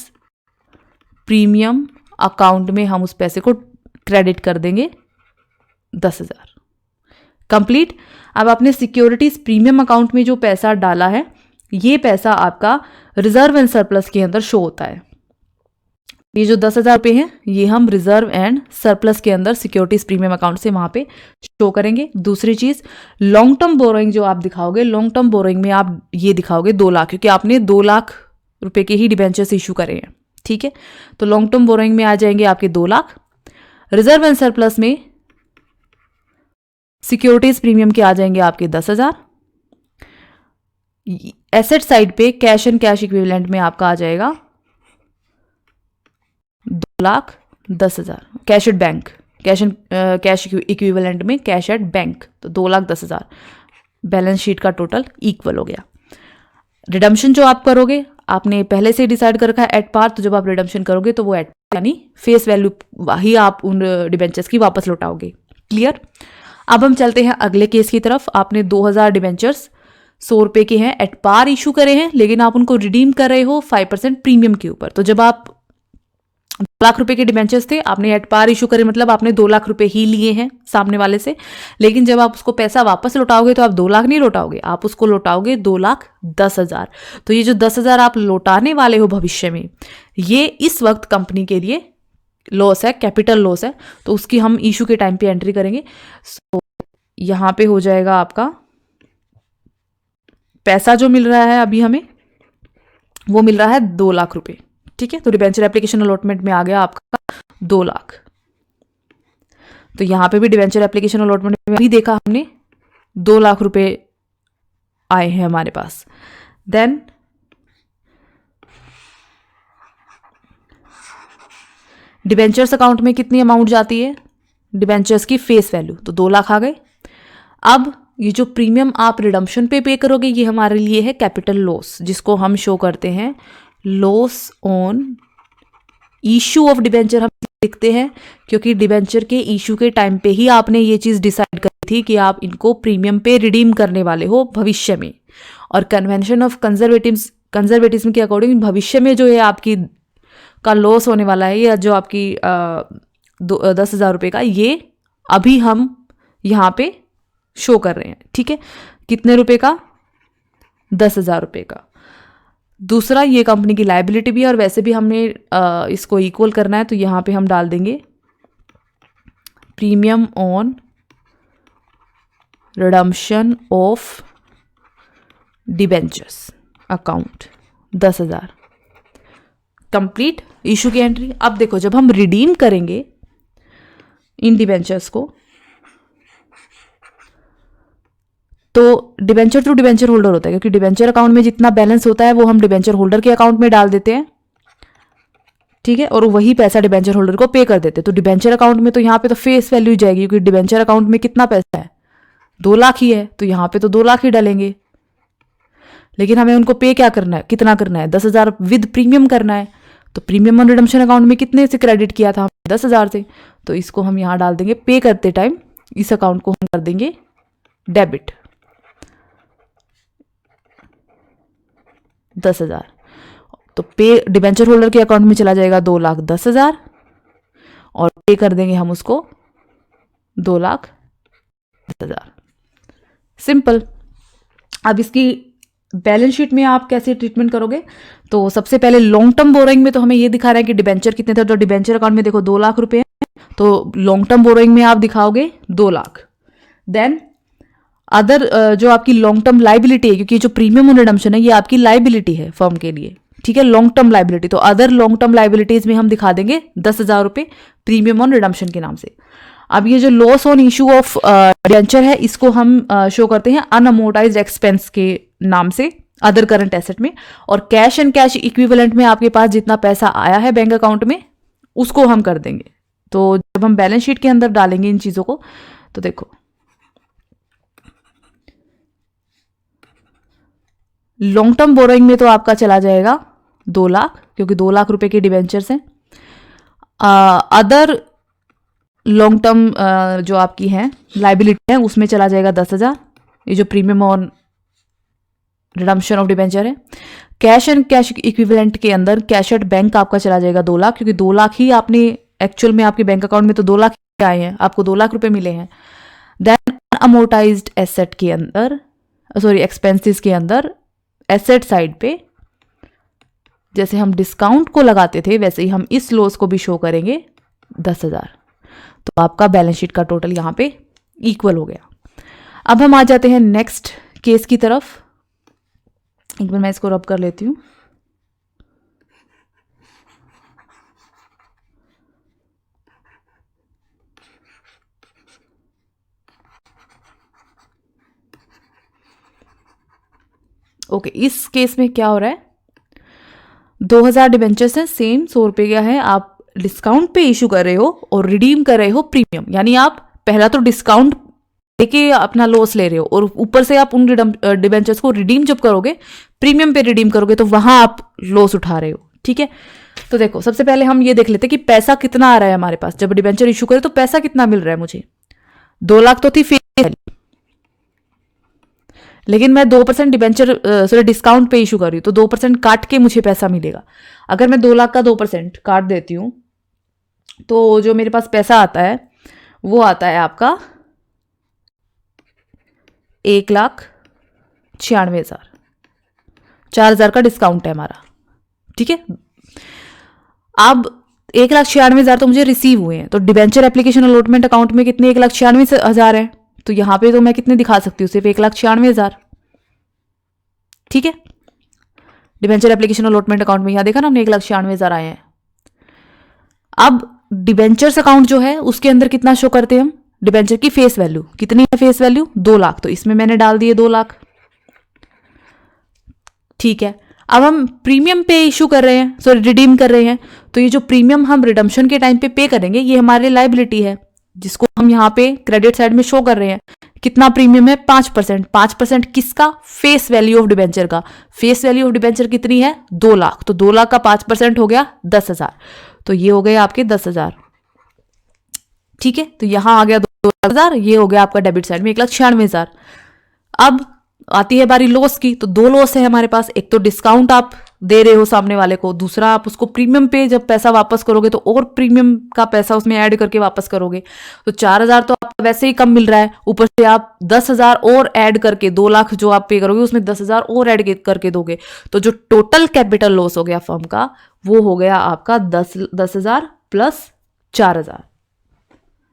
प्रीमियम अकाउंट में हम उस पैसे को क्रेडिट कर देंगे 10,000। कंप्लीट। अब आपने सिक्योरिटीज प्रीमियम अकाउंट में जो पैसा डाला है ये पैसा आपका रिजर्व एंड सरप्लस के अंदर शो होता है। ये जो 10,000 रुपये हैं ये हम रिजर्व एंड सरप्लस के अंदर सिक्योरिटीज प्रीमियम अकाउंट से वहां पे शो करेंगे। दूसरी चीज लॉन्ग टर्म बोरोइंग जो आप दिखाओगे, लॉन्ग टर्म बोरोइंग में आप ये दिखाओगे 2 लाख, क्योंकि आपने 2 लाख रुपए के ही डिबेंचर्स इशू करे हैं। ठीक है, तो लॉन्ग टर्म बोरोइंग में आ जाएंगे आपके 2 लाख, रिजर्व एंड सरप्लस में सिक्योरिटीज प्रीमियम के आ जाएंगे आपके 10,000, एसेट साइड पे कैश एंड कैश इक्विवेलेंट में आपका आ जाएगा 2,10,000, cash at bank, cash equivalent में कैश एट बैंक, तो 2,10,000 बैलेंस शीट का टोटल इक्वल हो गया। रिडम्पशन जो आप करोगे आपने पहले से डिसाइड कर रखा है एट पार, तो जब आप रिडम्पशन करोगे तो वो एट यानी फेस वैल्यू ही आप उन डिबेंचर्स की वापस लौटाओगे। क्लियर। अब हम चलते हैं अगले केस की तरफ। आपने 2,000 डिबेंचर्स 100 रुपये के हैं, एट पार इशू करे हैं, लेकिन आप उनको रिडीम कर रहे हो 5% प्रीमियम के ऊपर। तो जब आप 2 लाख रुपए के डिबेंचर्स थे, आपने एट पार इशू करे मतलब आपने 2 लाख रुपए ही लिए हैं सामने वाले से, लेकिन जब आप उसको पैसा वापस लौटाओगे तो आप 2 लाख नहीं लौटाओगे, आप उसको लौटाओगे 2,10,000। तो ये जो 10,000 आप लौटाने वाले हो भविष्य में, ये इस वक्त कंपनी के लिए लॉस है, कैपिटल लॉस है, तो उसकी हम इशू के टाइम पे एंट्री करेंगे। सो यहाँ पे हो जाएगा आपका पैसा जो मिल रहा है अभी हमें वो मिल रहा है 2 लाख रुपए। ठीक है, तो डिबेंचर एप्लीकेशन अलॉटमेंट में आ गया आपका 2 लाख। तो यहाँ पे भी डिबेंचर एप्लीकेशन अलॉटमेंट में भी देखा हमने 2 लाख रुपए आए हैं हमारे पास। देन डिबेंचर्स अकाउंट में कितनी अमाउंट जाती है, डिबेंचर्स की फेस वैल्यू, तो 2 लाख आ गए। अब ये जो प्रीमियम आप रिडम्पशन पे करोगे ये हमारे लिए है कैपिटल लॉस, जिसको हम शो करते हैं loss on issue of debenture हम लिखते हैं, क्योंकि डिबेंचर के इशू के टाइम पे ही आपने ये चीज़ डिसाइड करी थी कि आप इनको प्रीमियम पे रिडीम करने वाले हो भविष्य में। और कन्वेंशन ऑफ कंजर्वेटिज्म के अकॉर्डिंग भविष्य में जो है आपकी का लॉस होने वाला है, या जो आपकी 10,000 रुपये का, ये अभी हम यहाँ पे शो कर रहे हैं। ठीक है, कितने रुपए का, 10,000 रुपये का। दूसरा ये कंपनी की लायबिलिटी भी है, और वैसे भी हमने इसको इक्वल करना है, तो यहाँ पे हम डाल देंगे premium on redemption of debentures account 10,000। Complete issue की एंट्री। अब देखो जब हम रिडीम करेंगे इन डिबेंचर्स को तो डिबेंचर थ्रू डिबेंचर होल्डर होता है, क्योंकि डिबेंचर अकाउंट में जितना बैलेंस होता है वो हम डिबेंचर होल्डर के अकाउंट में डाल देते हैं। ठीक है, और वही पैसा डिबेंचर होल्डर को पे कर देते हैं। तो डिबेंचर अकाउंट में तो यहाँ पे तो फेस वैल्यू जाएगी, क्योंकि डिबेंचर अकाउंट में कितना पैसा है, 2 लाख ही है, तो यहाँ पे तो 2 लाख ही डालेंगे। लेकिन हमें उनको पे क्या करना है, कितना करना है, 10,000 विद प्रीमियम करना है। तो प्रीमियम ऑन रिडम्पशन अकाउंट में कितने से क्रेडिट किया था, 10,000 से, तो इसको हम यहाँ डाल देंगे पे करते टाइम, इस अकाउंट को हम कर देंगे डेबिट 10,000। तो पे डिबेंचर होल्डर के अकाउंट में चला जाएगा 2,10,000 और पे कर देंगे हम उसको 2,10,000। सिंपल। अब इसकी बैलेंस शीट में आप कैसे ट्रीटमेंट करोगे, तो सबसे पहले लॉन्ग टर्म बोरोइंग में तो हमें ये दिखा रहा है कि डिबेंचर कितने थे, तो डिबेंचर अकाउंट में देखो 2 लाख रुपए हैं, तो लॉन्ग टर्म बोरोइंग में आप दिखाओगे 2 लाख। देन अदर जो आपकी लॉन्ग टर्म लाइबिलिटी है, क्योंकि जो प्रीमियम ऑन रिडम्पशन है ये आपकी लाइबिलिटी है फर्म के लिए, ठीक है, लॉन्ग टर्म लाइबिलिटी, तो अदर लॉन्ग टर्म लाइबिलिटीज में हम दिखा देंगे 10,000 रुपये प्रीमियम ऑन रिडम्पशन के नाम से। अब ये जो loss on issue of debenture है इसको हम शो करते हैं अनअमोर्टाइज्ड एक्सपेंस के नाम से अदर करंट एसेट में, और कैश एंड कैश इक्विवेलेंट में आपके पास जितना पैसा आया है बैंक अकाउंट में उसको हम कर देंगे। तो जब हम बैलेंस शीट के अंदर डालेंगे इन चीजों को, तो देखो लॉन्ग टर्म बोरोइंग में तो आपका चला जाएगा 2 लाख, क्योंकि 2 लाख रुपए के डिबेंचर्स हैं। अदर लॉन्ग टर्म जो आपकी है लाइबिलिटी है उसमें चला जाएगा 10,000, ये जो premium on redemption of debenture है। कैश एंड कैश इक्विवेलेंट के अंदर कैश एट बैंक आपका चला जाएगा 2 लाख, क्योंकि 2 लाख ही आपने एक्चुअल में आपके बैंक अकाउंट में तो 2 लाख आए हैं, आपको 2 लाख रुपए मिले हैं। देन अमोर्टाइज्ड एसेट के अंदर, सॉरी एक्सपेंसेस के अंदर एसेट साइड पे जैसे हम डिस्काउंट को लगाते थे वैसे ही हम इस लॉस को भी शो करेंगे 10,000। तो आपका बैलेंस शीट का टोटल यहाँ पे इक्वल हो गया। अब हम आ जाते हैं नेक्स्ट केस की तरफ। एक बार मैं इसको रब कर लेती हूँ। ओके, इस केस में क्या हो रहा है, 2,000 डिबेंचर्स हैं, सेम 100 रुपये का है, आप डिस्काउंट पे इशू कर रहे हो और रिडीम कर रहे हो प्रीमियम, यानी आप पहला तो डिस्काउंट देके अपना लॉस ले रहे हो और ऊपर से आप उन डिबेंचर्स को रिडीम जब करोगे, प्रीमियम पे रिडीम करोगे, तो वहां आप लॉस उठा रहे हो, ठीक है। तो देखो सबसे पहले हम ये देख लेते हैं कि पैसा कितना आ रहा है हमारे पास, जब डिबेंचर इशू करे तो पैसा कितना मिल रहा है मुझे। 2 लाख तो थी फेस, लेकिन मैं 2% डिबेंचर सॉरी डिस्काउंट पे इशू कर रही हूँ, तो 2% काट के मुझे पैसा मिलेगा। अगर मैं 2 लाख का 2% काट देती हूँ तो जो मेरे पास पैसा आता है वो आता है आपका 1,96,000, 4,000 का डिस्काउंट है हमारा, ठीक है। अब 1,96,000 तो मुझे रिसीव हुए हैं, तो डिबेंचर एप्लीकेशन अलॉटमेंट अकाउंट में कितने 1,96,000 है, तो यहां पे तो मैं कितने दिखा सकती हूँ, सिर्फ 1,96,000, ठीक है। डिबेंचर एप्लीकेशन अलॉटमेंट अकाउंट में यहां देखा ना हमने 1,96,000 आए हैं। अब डिबेंचर्स अकाउंट जो है उसके अंदर कितना शो करते हैं हम, डिबेंचर की फेस वैल्यू कितनी है, फेस वैल्यू 2 लाख, तो इसमें मैंने डाल दिए 2 लाख, ठीक है। अब हम प्रीमियम पे इशू कर रहे हैं, सॉरी रिडीम कर रहे हैं, तो ये जो प्रीमियम हम रिडम्पशन के टाइम पे करेंगे ये हमारे लाइबिलिटी है, जिसको हम यहाँ पे क्रेडिट साइड में शो कर रहे हैं। कितना प्रीमियम है, 5%। 5% किसका, फेस वैल्यू ऑफ डिबेंचर का। फेस वैल्यू ऑफ डिबेंचर कितनी है, 2 लाख, तो 2 लाख का 5% हो गया 10,000, तो ये हो गए आपके 10,000, ठीक है। तो यहां आ गया 2,000, ये हो गया आपका डेबिट साइड में 1,96,000। अब आती है बारी लॉस की, तो 2 लॉस है हमारे पास, एक तो डिस्काउंट आप दे रहे हो सामने वाले को, दूसरा आप उसको प्रीमियम पे जब पैसा वापस करोगे तो और प्रीमियम का पैसा उसमें ऐड करके वापस करोगे, तो 4,000 तो आपका वैसे ही कम मिल रहा है, ऊपर से आप 10,000 और ऐड करके 2 लाख जो आप पे करोगे उसमें 10,000 और ऐड करके दोगे, तो जो टोटल कैपिटल लॉस हो गया फर्म का वो हो गया आपका 10,000 प्लस 4,000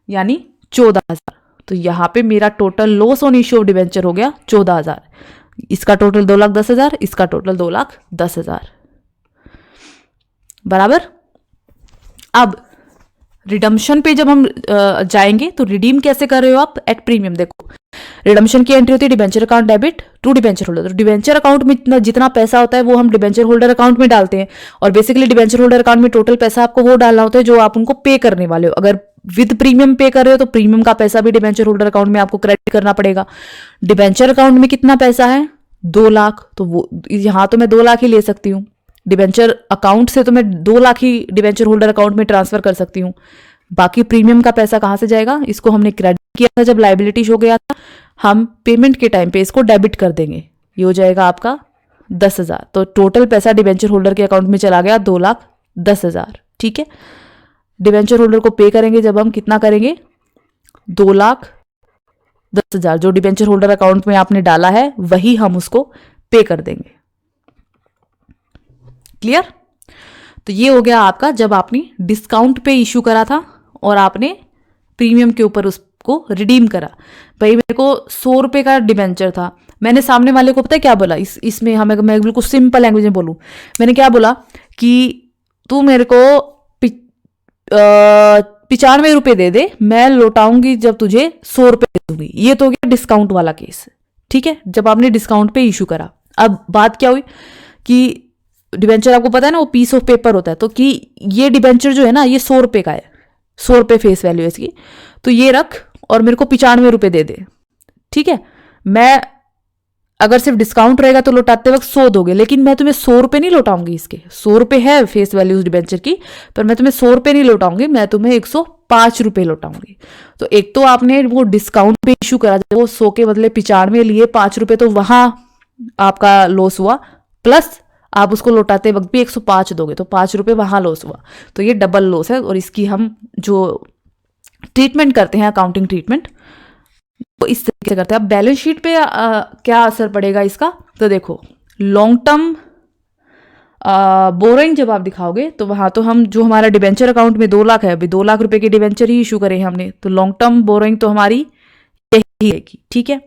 यानी 14,000। तो यहां पे मेरा total loss on issue of debenture हो गया 14,000, इसका टोटल 2,10,000, इसका टोटल 2,10,000, बराबर। अब रिडम्पशन पे जब हम जाएंगे तो रिडीम कैसे कर रहे हो आप, एट प्रीमियम। देखो रिडम्पशन की एंट्री होती है debenture account debit to debenture holder, तो डिबेंचर अकाउंट में जितना पैसा होता है वो हम डिबेंचर होल्डर अकाउंट में डालते हैं, और बेसिकली डिबेंचर होल्डर अकाउंट में टोटल पैसा आपको वो डालना होता है जो आप उनको पे करने वाले हो। अगर विद प्रीमियम पे कर रहे हो तो प्रीमियम का पैसा भी डिबेंचर होल्डर अकाउंट में आपको क्रेडिट करना पड़ेगा। डिबेंचर अकाउंट में कितना पैसा है, 2 लाख, तो वो यहां तो मैं 2 लाख ही ले सकती हूँ, डिबेंचर अकाउंट से तो मैं 2 लाख ही डिबेंचर होल्डर अकाउंट में ट्रांसफर कर सकती हूँ। बाकी प्रीमियम का पैसा कहाँ से जाएगा? इसको हमने क्रेडिट किया था जब लाइबिलिटी शो गया था, हम पेमेंट के टाइम पे इसको डेबिट कर देंगे। ये हो जाएगा आपका 10,000। तो टोटल पैसा डिबेंचर होल्डर के अकाउंट में चला गया 2,10,000। ठीक है, डिबेंचर होल्डर को पे करेंगे जब हम, कितना करेंगे? 2,10,000। जो डिबेंचर होल्डर अकाउंट में आपने डाला है वही हम उसको पे कर देंगे। क्लियर? तो ये हो गया आपका जब आपने डिस्काउंट पे इशू करा था और आपने प्रीमियम के ऊपर उसको रिडीम करा। भाई मेरे को 100 रुपये का डिबेंचर था, मैंने सामने वाले को पता है क्या बोला? इसमें हमें, मैं बिल्कुल सिंपल लैंग्वेज में बोलूँ, मैंने क्या बोला कि तू मेरे को 95 रुपये दे दे, मैं लौटाऊंगी जब तुझे 100 रुपये दे दूंगी। ये तो हो गया डिस्काउंट वाला केस। ठीक है, जब आपने डिस्काउंट पे इशू करा। अब बात क्या हुई कि डिबेंचर आपको पता है ना वो पीस ऑफ पेपर होता है, तो कि ये डिबेंचर जो है ना ये 100 रुपये का है, 100 रुपये फेस वैल्यू है इसकी, तो ये रख और मेरे को 95 रुपये दे दे। ठीक है, मैं अगर सिर्फ डिस्काउंट रहेगा तो लौटाते वक्त 100 दोगे, लेकिन मैं तुम्हें 100 रुपये नहीं लौटाऊंगी। इसके 100 रुपये है फेस वैल्यू उस डिबेंचर की, पर मैं तुम्हें 100 रुपये नहीं लौटाऊंगी, मैं तुम्हें 105 रुपये लौटाऊंगी। तो एक तो आपने वो डिस्काउंट पे इशू करा, जब वो 100 के बदले 95 लिए, 5 रुपये तो वहां आपका लॉस हुआ, प्लस आप उसको लौटाते वक्त भी 105 दोगे, तो 5 रुपये वहां लॉस हुआ। तो ये डबल लॉस है, और इसकी हम जो ट्रीटमेंट करते हैं, अकाउंटिंग ट्रीटमेंट, तो इस तरीके से करते हैं। अब बैलेंस शीट पे क्या असर पड़ेगा इसका? तो देखो, लॉन्ग टर्म बोरोइंग जब आप दिखाओगे तो वहां तो हम, जो हमारा डिबेंचर अकाउंट में 2 लाख है, अभी 2 लाख रुपए के डिबेंचर ही इशू करे हैं हमने, तो लॉन्ग टर्म बोरोइंग तो हमारी यही रहेगी। ठीक है,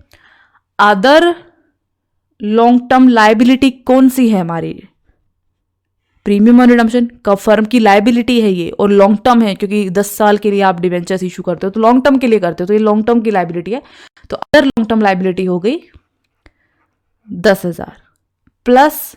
अदर लॉन्ग टर्म लाइबिलिटी कौन सी है हमारी? प्रीमियम और रिडम्पशन का फर्म की लाइबिलिटी है ये, और लॉन्ग टर्म है क्योंकि 10 साल के लिए आप डिबेंचर्स इशू करते हो, तो लॉन्ग टर्म के लिए करते हो, तो ये लॉन्ग टर्म की लाइबिलिटी है। तो अदर लॉन्ग टर्म लाइबिलिटी हो गई 10,000, प्लस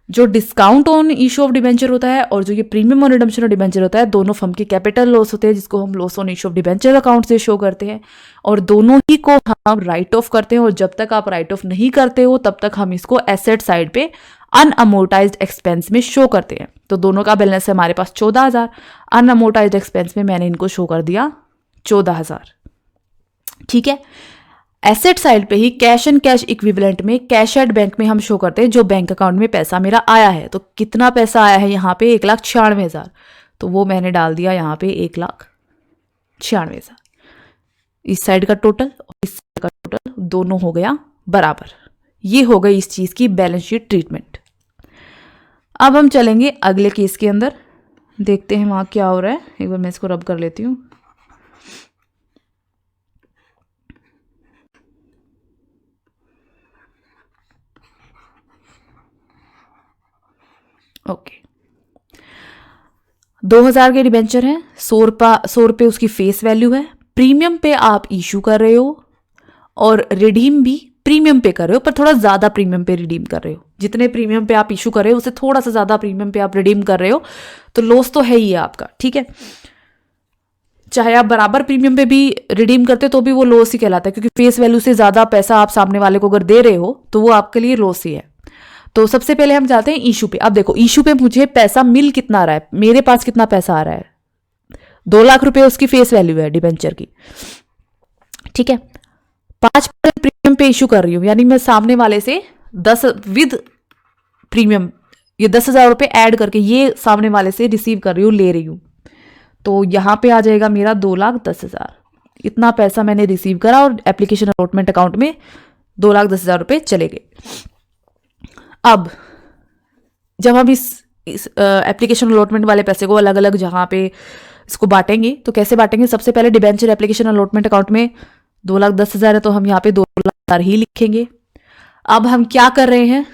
जो discount on issue of debenture होता है और जो ये प्रीमियम और रिडम्पशन ऑफ डिबेंचर होता है, दोनों फर्म के कैपिटल लॉस होते हैं, जिसको हम loss on issue of debenture account से शो करते हैं, और दोनों ही को हम राइट ऑफ करते हैं। और जब तक आप राइट ऑफ नहीं करते हो तब तक हम इसको एसेट साइड पे अनअमोर्टाइज्ड एक्सपेंस में शो करते हैं। तो दोनों का बैलेंस है हमारे पास 14,000, अनअमोर्टाइज्ड एक्सपेंस में मैंने इनको शो कर दिया 14,000। ठीक है, एसेट साइड पे ही कैश एंड कैश इक्विवेलेंट में कैश एट बैंक में हम शो करते हैं जो बैंक अकाउंट में पैसा मेरा आया है। तो कितना पैसा आया है यहाँ पे? 1,96,000, तो वो मैंने डाल दिया यहाँ पे 1,96,000। इस साइड का टोटल और इस साइड का टोटल दोनों हो गया बराबर। ये हो गई इस चीज की बैलेंस शीट ट्रीटमेंट। अब हम चलेंगे अगले केस के अंदर, देखते हैं वहां क्या हो रहा है। एक बार मैं इसको रब कर लेती हूँ। ओके, 2,000 के डिबेंचर हैं, 100 रुपये उसकी फेस वैल्यू है। प्रीमियम पे आप इशू कर रहे हो और रिडीम भी प्रीमियम पे कर रहे हो, पर थोड़ा ज्यादा प्रीमियम पे रिडीम कर रहे हो। जितने प्रीमियम पे आप इशू कर रहे हो उससे थोड़ा सा ज्यादा प्रीमियम पे आप रिडीम कर रहे हो, तो लॉस तो है ही है आपका। ठीक है, चाहे आप बराबर प्रीमियम पे भी रिडीम करते तो भी वो लॉस ही कहलाता है, क्योंकि फेस वैल्यू से ज्यादा पैसा आप सामने वाले को अगर दे रहे हो तो वो आपके लिए लॉस ही है। तो सबसे पहले हम जाते हैं इशू पे। अब देखो, इशू पे मुझे पैसा मिल कितना आ रहा है, मेरे पास कितना पैसा आ रहा है? 2 लाख रुपए उसकी फेस वैल्यू है डिबेंचर की। ठीक है, 5% प्रीमियम पे इशू कर रही हूं, यानी मैं सामने वाले से 10 विद प्रीमियम, ये 10,000 रुपये ऐड करके ये सामने वाले से रिसीव कर रही हूँ, ले रही हूँ। तो यहाँ पे आ जाएगा मेरा 2,10,000। इतना पैसा मैंने रिसीव करा और एप्लीकेशन अलॉटमेंट अकाउंट में 2,10,000 रुपये चले गए। अब जब हम इस एप्लीकेशन अलॉटमेंट वाले पैसे को अलग अलग जहाँ पे इसको बांटेंगे, तो कैसे बांटेंगे? सबसे पहले डिबेंचर एप्लीकेशन अलॉटमेंट अकाउंट में 2,10,000 है, तो हम यहाँ पे 2,00,000 ही लिखेंगे। अब हम क्या कर रहे हैं,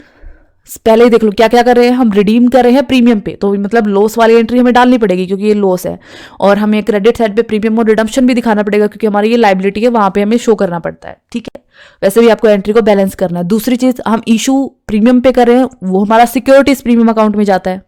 पहले ही देख लो क्या क्या कर रहे हैं। हम रिडीम कर रहे हैं प्रीमियम पे, तो मतलब लॉस वाली एंट्री हमें डालनी पड़ेगी क्योंकि ये लॉस है, और हमें क्रेडिट साइड पे प्रीमियम और रिडम्पशन भी दिखाना पड़ेगा क्योंकि हमारी ये लाइबिलिटी है, वहां पे हमें शो करना पड़ता है। ठीक है, वैसे भी आपको एंट्री को बैलेंस करना है। दूसरी चीज, हम इशू प्रीमियम पे कर रहे हैं, वो हमारा सिक्योरिटीज प्रीमियम अकाउंट में जाता है,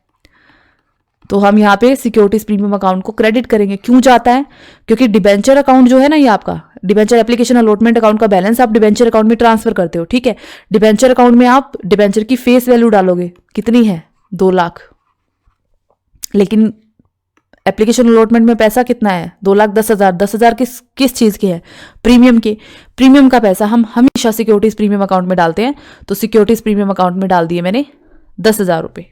तो हम यहाँ पे सिक्योरिटीज प्रीमियम अकाउंट को क्रेडिट करेंगे। क्यों जाता है? क्योंकि डिबेंचर अकाउंट जो है ना, ये आपका डिबेंचर एप्लीकेशन अलॉटमेंट अकाउंट का बैलेंस आप डिबेंचर अकाउंट में ट्रांसफर करते हो। ठीक है, डिबेंचर अकाउंट में आप डिबेंचर की फेस वैल्यू डालोगे, कितनी है 2 लाख, लेकिन एप्लीकेशन अलॉटमेंट में पैसा कितना है? 2,10,000। 10,000 किस चीज़ के है? प्रीमियम के। प्रीमियम का पैसा हम हमेशा सिक्योरिटीज प्रीमियम अकाउंट में डालते हैं, तो सिक्योरिटीज प्रीमियम अकाउंट में डाल दिए मैंने 10,000 रुपये।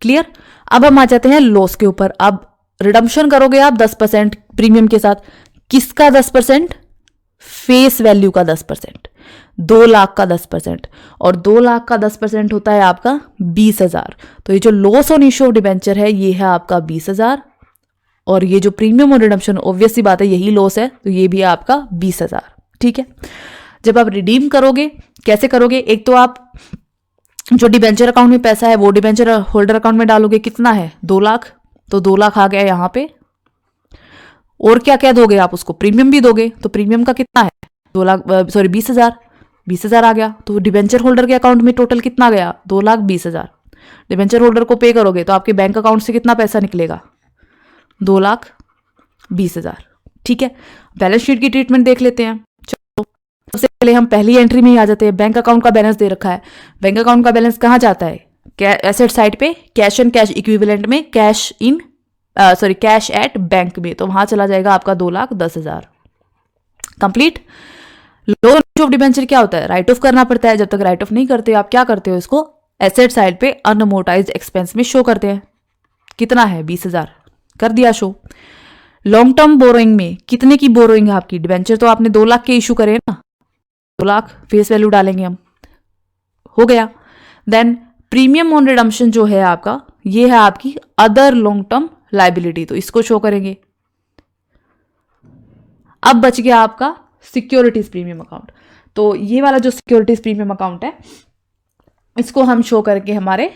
क्लियर? अब हम आ जाते हैं लॉस के ऊपर। अब रिडम्पशन करोगे आप 10% प्रीमियम के साथ। किसका 10%? फेस वैल्यू का 10%। 2 लाख का 10%, और 2 लाख का 10% होता है आपका 20,000। तो ये जो loss on issue of debenture है ये है आपका 20,000, और ये जो प्रीमियम और रिडम्पशन ऑब्वियस सी बात है यही लॉस है, तो ये भी है आपका 20,000। ठीक है। जब आप रिडीम करोगे कैसे करोगे? एक तो आप जो डिबेंचर अकाउंट में पैसा है वो डिबेंचर होल्डर अकाउंट में डालोगे। कितना है? 2 लाख। तो 2 लाख आ गया यहाँ पे, और क्या क्या दोगे आप उसको? प्रीमियम भी दोगे। तो प्रीमियम का कितना है? 2 लाख, सॉरी 20,000। 20,000 आ गया। तो डिबेंचर होल्डर के अकाउंट में टोटल कितना गया? 2,20,000। डिबेंचर होल्डर को पे करोगे तो आपके बैंक अकाउंट से कितना पैसा निकलेगा? 2,20,000। ठीक है। बैलेंस शीट की ट्रीटमेंट देख लेते हैं। चलो, सबसे पहले हम पहली एंट्री में ही आ जाते हैं। बैंक अकाउंट का बैलेंस दे रखा है। बैंक अकाउंट का बैलेंस कहाँ जाता है? एसेट साइड पे कैश एंड कैश इक्विवेलेंट में, कैश एट बैंक में, तो वहां चला जाएगा आपका 2,10,000। कंप्लीट। लोन ऑफ डिबेंचर क्या होता है? राइट ऑफ करना पड़ता है। जब तक राइट ऑफ नहीं करते आप क्या करते हो? इसको एसेट साइड पे अनअमोर्टाइज्ड एक्सपेंस में शो करते हैं। कितना है? 20,000 कर दिया शो। लॉन्ग टर्म बोरोइंग में कितने की बोरोइंग है आपकी? डिबेंचर तो आपने 2 लाख के इशू करे ना, 2 लाख फेस वैल्यू डालेंगे हम, हो गया। देन प्रीमियम ऑन रिडम्पशन जो है आपका, ये है आपकी अदर लॉन्ग टर्म लाइबिलिटी, तो इसको शो करेंगे। अब बच गया आपका सिक्योरिटीज प्रीमियम अकाउंट। तो ये वाला जो सिक्योरिटीज प्रीमियम अकाउंट है इसको हम शो करेंगे हमारे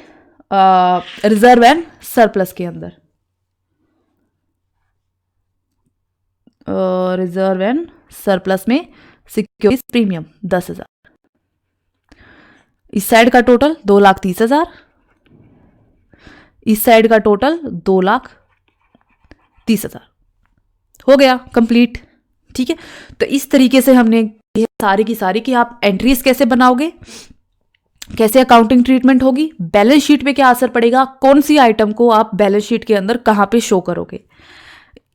रिजर्व एंड सरप्लस के अंदर। रिजर्व एंड सरप्लस में सिक्योरिटीज प्रीमियम 10,000। इस साइड का टोटल 2,30,000, इस साइड का टोटल 2,30,000। हो गया कंप्लीट। ठीक है। तो इस तरीके से हमने ये सारी की सारी कि आप एंट्रीज कैसे बनाओगे, कैसे अकाउंटिंग ट्रीटमेंट होगी, बैलेंस शीट पे क्या असर पड़ेगा, कौन सी आइटम को आप बैलेंस शीट के अंदर कहां पे शो करोगे,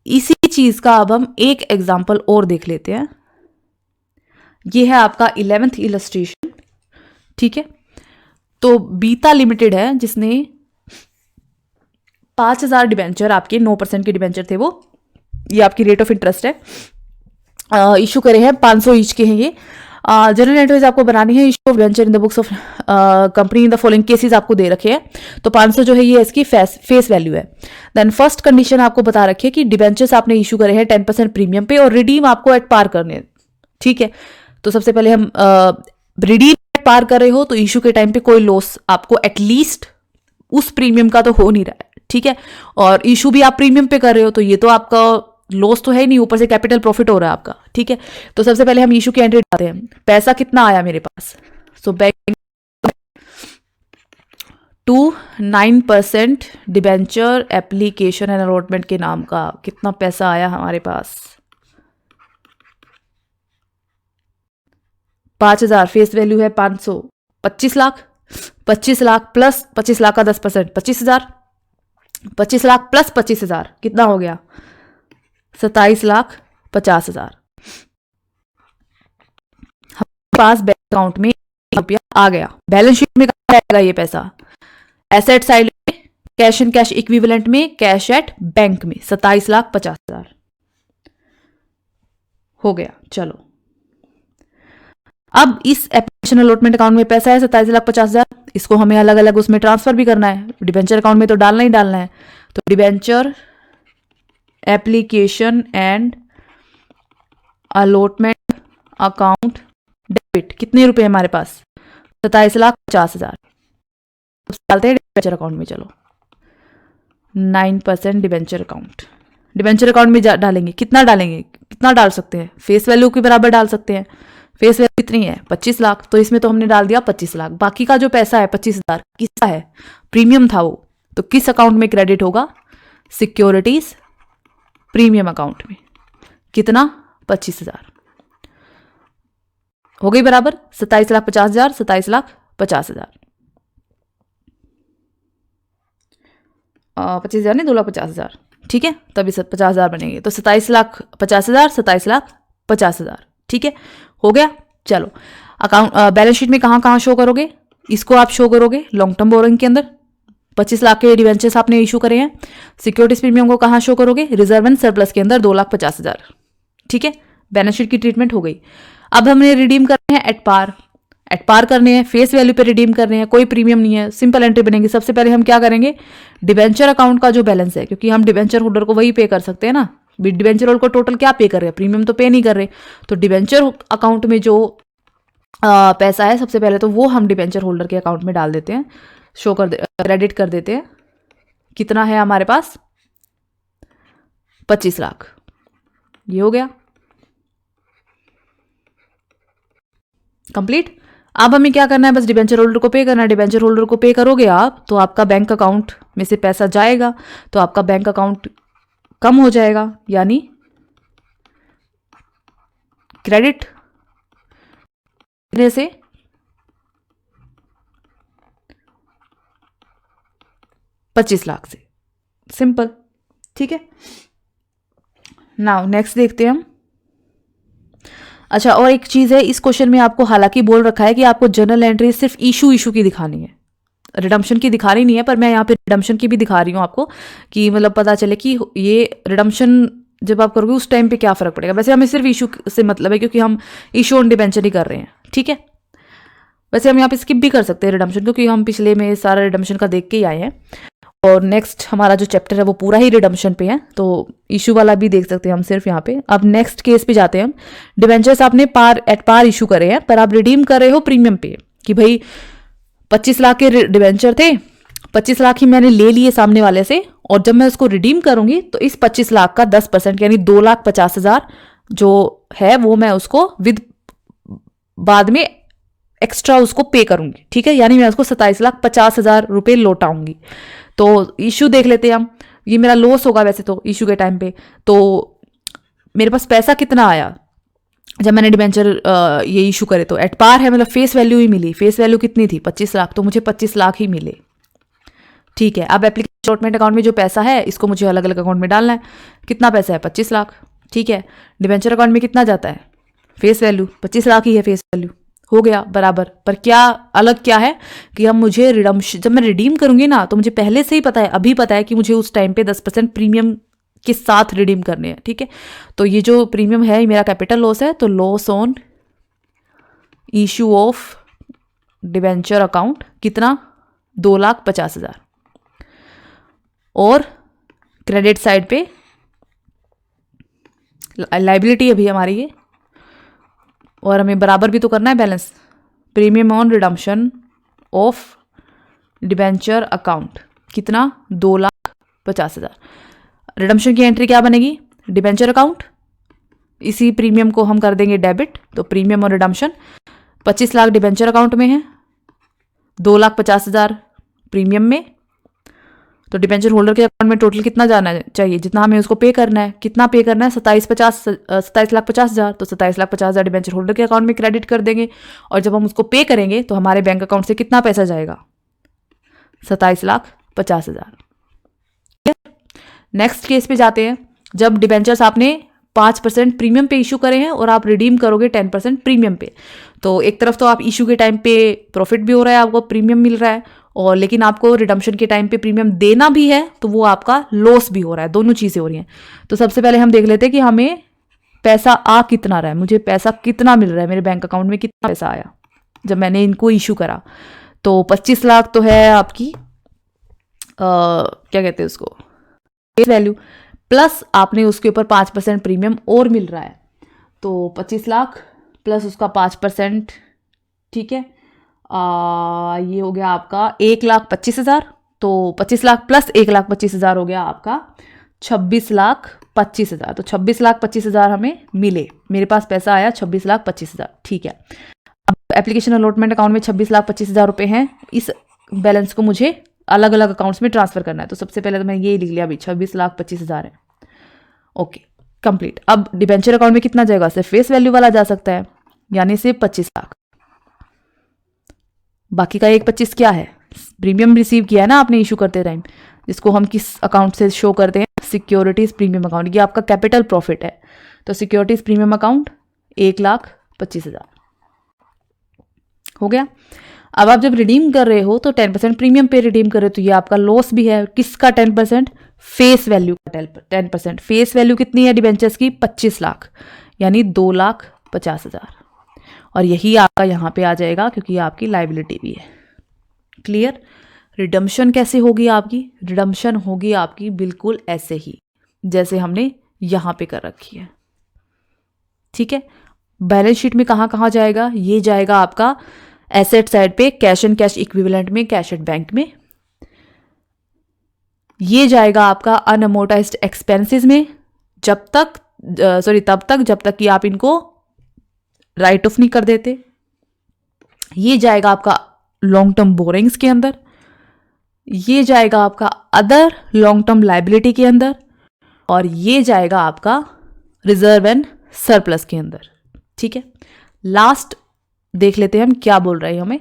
इसी चीज का अब हम एक एग्जांपल और देख लेते हैं। ये है आपका 11th इलस्ट्रेशन। ठीक है। तो बीता लिमिटेड है जिसने 5,000 डिबेंचर, आपके 9% के डिबेंचर थे वो, ये आपकी रेट ऑफ इंटरेस्ट है, इशू करे हैं। 500 ईच के हैं ये। जनरल एंट्रीज आपको बनानी है। Issue of debenture in the books of company in the following cases आपको दे रखे हैं। तो 500 जो है ये इसकी फेस वैल्यू है। देन फर्स्ट कंडीशन आपको बता रखी है कि डिबेंचर्स आपने इशू करे हैं 10% प्रीमियम पे और रिडीम आपको एट पार करने। ठीक है। तो सबसे पहले हम रिडीम एट पार कर रहे हो तो इशू के टाइम पे कोई लॉस आपको एटलीस्ट उस प्रीमियम का तो हो नहीं रहा है। ठीक है। और इशू भी आप प्रीमियम पे कर रहे हो तो ये तो आपका लॉस तो है नहीं, ऊपर से कैपिटल प्रॉफिट हो रहा है आपका। ठीक है। तो सबसे पहले हम इशू की एंट्री डालते हैं। पैसा कितना आया मेरे पास? So bank to 9% debenture application and allotment के नाम का कितना पैसा आया हमारे पास? 5,000। फेस वैल्यू है 500। 25 लाख। 25 लाख प्लस 25 लाख का 10% 25,000। 25 लाख प्लस 25,000 कितना हो गया? 27,50,000। हमारे पास बैंक अकाउंट में रुपया आ गया। बैलेंस शीट में कहाँ आएगा ये पैसा? एसेट साइड में कैश एंड कैश इक्विवेलेंट में, कैश एट बैंक में 27,50,000 हो गया। चलो, अब इस एप्लीकेशन अलॉटमेंट अकाउंट में पैसा है 27,50,000, इसको हमें अलग अलग उसमें ट्रांसफर भी करना है। डिबेंचर अकाउंट में तो डालना ही डालना है। तो debenture application and allotment account debit कितने रुपए हमारे पास? 27,50,000 डालते हैं डिबेंचर अकाउंट में। चलो, 9% डिबेंचर अकाउंट। डिबेंचर अकाउंट में डालेंगे, कितना डालेंगे? कितना डाल सकते हैं? फेस वैल्यू के बराबर डाल सकते हैं। फेस वैल्यू कितनी है? 25 लाख। तो इसमें तो हमने डाल दिया 25 लाख। बाकी का जो पैसा है 25,000 किसका है? प्रीमियम था वो। तो किस अकाउंट में क्रेडिट होगा? सिक्योरिटीज प्रीमियम अकाउंट में। कितना? 25,000 हो गई बराबर 27,50,000, 27,50,000। 25,000 नहीं, 2,50,000, ठीक है, तभी 50,000 बनेंगे। तो 27,50,000, 27,50,000, ठीक है, हो गया। चलो अकाउंट बैलेंस शीट में कहाँ कहाँ शो करोगे, इसको आप शो करोगे लॉन्ग टर्म बोरोइंग के अंदर। 25 लाख के डिवेंचर्स आपने इशू करे हैं। सिक्योरिटीज प्रीमियम को कहाँ शो करोगे, रिजर्व एंड सरप्लस के अंदर 2,50,000, ठीक है, बैलेंस शीट की ट्रीटमेंट हो गई। अब हमने रिडीम करने हैं एट पार, एट पार करने हैं, फेस वैल्यू पे रिडीम करने हैं, कोई प्रीमियम नहीं है, सिंपल एंट्री बनेगी। सबसे पहले हम क्या करेंगे, डिवेंचर अकाउंट का जो बैलेंस है, क्योंकि हम डिवेंचर होल्डर को वही पे कर सकते हैं ना, डिवेंचर होल्डर को टोटल क्या पे कर रहे हैं, प्रीमियम तो पे नहीं कर रहे। तो डिवेंचर अकाउंट में जो पैसा है सबसे पहले तो वो हम डिवेंचर होल्डर के अकाउंट में डाल देते हैं, शो कर क्रेडिट कर देते हैं। कितना है हमारे पास, 25 लाख, ये हो गया कंप्लीट। अब हमें क्या करना है, बस डिवेंचर होल्डर को पे करना है। डिवेंचर होल्डर को पे करोगे आप तो आपका बैंक अकाउंट में से पैसा जाएगा, तो आपका बैंक अकाउंट कम हो जाएगा, यानी क्रेडिट से 25 लाख से, सिंपल, ठीक है। नाउ नेक्स्ट देखते हैं हम। अच्छा, और एक चीज है, इस क्वेश्चन में आपको हालांकि बोल रखा है कि आपको जर्नल एंट्री सिर्फ इशू की दिखानी है, रिडम्पशन की दिखानी नहीं है, पर मैं यहाँ पे रिडम्पशन की भी दिखा रही हूँ आपको, कि मतलब पता चले कि ये रिडम्पशन जब आप करोगे उस टाइम पे क्या फर्क पड़ेगा। वैसे हमें सिर्फ इशू से मतलब है, क्योंकि हम इशू ऑन डिबेंचर ही कर रहे हैं, ठीक है। वैसे हम यहाँ पे स्किप भी कर सकते हैं रिडम्पशन, क्योंकि हम पिछले में सारा रिडम्पशन का देख के ही आए हैं, और नेक्स्ट हमारा जो चैप्टर है वो पूरा ही रिडम्पशन पे है, तो इशू वाला भी देख सकते हैं हम सिर्फ यहाँ पे। अब नेक्स्ट केस पे जाते हैं हम। डिवेंचर्स आपने एट पार इशू करे हैं, पर आप रिडीम कर रहे हो प्रीमियम पे, कि भाई 25 लाख के डिवेंचर थे, 25 लाख ही मैंने ले लिए सामने वाले से, और जब मैं उसको रिडीम करूंगी तो इस 25 लाख का 10% यानी 2,50,000 जो है वो मैं उसको विद बाद में एक्स्ट्रा उसको पे करूंगी, ठीक है, यानी मैं उसको 27,50,000 रुपये लौटाऊंगी। तो इशू देख लेते हैं हम, ये मेरा लॉस होगा वैसे तो इशू के टाइम पे। तो मेरे पास पैसा कितना आया जब मैंने डिबेंचर ये इशू करे, तो एट पार है, मतलब फेस वैल्यू ही मिली। फेस वैल्यू कितनी थी, 25 लाख, तो मुझे 25 लाख ही मिले, ठीक है। अब एप्लीकेशन अलॉटमेंट अकाउंट में जो पैसा है इसको मुझे अलग अलग अकाउंट में डालना है। कितना पैसा है, 25 लाख, ठीक है। डिबेंचर अकाउंट में कितना जाता है, फेस वैल्यू 25 लाख ही है, फेस वैल्यू हो गया बराबर। पर क्या अलग क्या है कि हम मुझे रिडम्पशन जब मैं रिडीम करूंगी ना, तो मुझे पहले से ही पता है, अभी पता है कि मुझे उस टाइम पे 10% प्रीमियम के साथ रिडीम करने हैं, ठीक है। तो ये जो प्रीमियम है ये मेरा कैपिटल लॉस है, तो loss on issue of debenture account कितना, 2,50,000। और क्रेडिट साइड पे लाइबिलिटी अभी हमारी ये, और हमें बराबर भी तो करना है balance, premium on redemption of debenture account कितना, 2,50,000। रिडम्पशन की एंट्री क्या बनेगी, डिबेंचर अकाउंट, इसी प्रीमियम को हम कर देंगे डेबिट, तो प्रीमियम और रिडम्पशन 25 लाख डिबेंचर अकाउंट में है, 2,50,000 प्रीमियम में। तो डिबेंचर होल्डर के अकाउंट में टोटल कितना जाना चाहिए, जितना हमें उसको पे करना है, कितना पे करना है, 27,50,000। तो 27,50,000 डिबेंचर होल्डर के अकाउंट में क्रेडिट कर देंगे, और जब हम उसको पे करेंगे तो हमारे बैंक अकाउंट से कितना पैसा जाएगा, 27,50,000। नेक्स्ट केस पे जाते हैं। जब डिबेंचर्स आपने 5% प्रीमियम पे इशू करे हैं और आप रिडीम करोगे 10% प्रीमियम पे, तो एक तरफ तो आप इशू के टाइम पे प्रॉफिट भी हो रहा है, आपको प्रीमियम मिल रहा है, और लेकिन आपको रिडम्पशन के टाइम पे प्रीमियम देना भी है, तो वो आपका लॉस भी हो रहा है, दोनों चीज़ें हो रही हैं। तो सबसे पहले हम देख लेते हैं कि हमें पैसा आ कितना रहा है, मुझे पैसा कितना मिल रहा है, मेरे बैंक अकाउंट में कितना पैसा आया जब मैंने इनको इशू करा। तो 25 लाख तो है आपकी क्या कहते हैं उसको, फेस वैल्यू, प्लस आपने उसके ऊपर 5% प्रीमियम और मिल रहा है, तो 25 लाख प्लस उसका 5%, ठीक है। ये हो गया आपका 1,25,000। तो 25 लाख प्लस 1,25,000 हो गया आपका 26,25,000। तो 26,25,000 हमें मिले, मेरे पास पैसा आया 26,25,000, ठीक है। अब एप्लीकेशन अलॉटमेंट अकाउंट में 26,25,000 रुपये हैं, इस बैलेंस को मुझे अलग अलग अकाउंट्स में ट्रांसफर करना है। तो सबसे पहले तो मैं ये लिख लिया, अभी 26,25,000 है, ओके कंप्लीट। अब डिबेंचर अकाउंट में कितना जाएगा, सिर्फ फेस वैल्यू वाला जा सकता है, यानी सिर्फ 25 लाख। बाकी का 1,25 क्या है, प्रीमियम रिसीव किया है ना आपने इशू करते टाइम, जिसको हम किस अकाउंट से शो करते हैं, सिक्योरिटीज प्रीमियम अकाउंट। ये आपका कैपिटल प्रॉफिट है। तो सिक्योरिटीज प्रीमियम अकाउंट 1,25,000 हो गया। अब आप जब रिडीम कर रहे हो तो 10% प्रीमियम पे रिडीम कर रहे हो, तो ये आपका लॉस भी है। किसका 10%? फेस वैल्यू का 10%। फेस वैल्यू कितनी है डिबेंचर्स की? 25 लाख, यानी 2,50,000। और यही आपका यहाँ पे आ जाएगा क्योंकि ये आपकी लाइबिलिटी भी है। क्लियर? रिडम्पशन कैसे होगी आपकी? रिडम्पशन होगी आपकी बिल्कुल ऐसे ही जैसे हमने यहाँ पे कर रखी है। ठीक है। बैलेंस शीट में कहाँ कहाँ जाएगा? ये जाएगा आपका एसेट साइड पे, कैश एंड कैश इक्विवेलेंट में, कैश एट बैंक में। ये जाएगा आपका अनअमोर्टाइज्ड एक्सपेंसेस में, तब तक जब तक कि आप इनको राइट ऑफ नहीं कर देते। ये जाएगा आपका लॉन्ग टर्म बोरिंग्स के अंदर। ये जाएगा आपका अदर लॉन्ग टर्म लाइबिलिटी के अंदर। और ये जाएगा आपका रिजर्व एंड सरप्लस के अंदर। ठीक है। लास्ट देख लेते हैं हम क्या बोल रहे हैं हमें।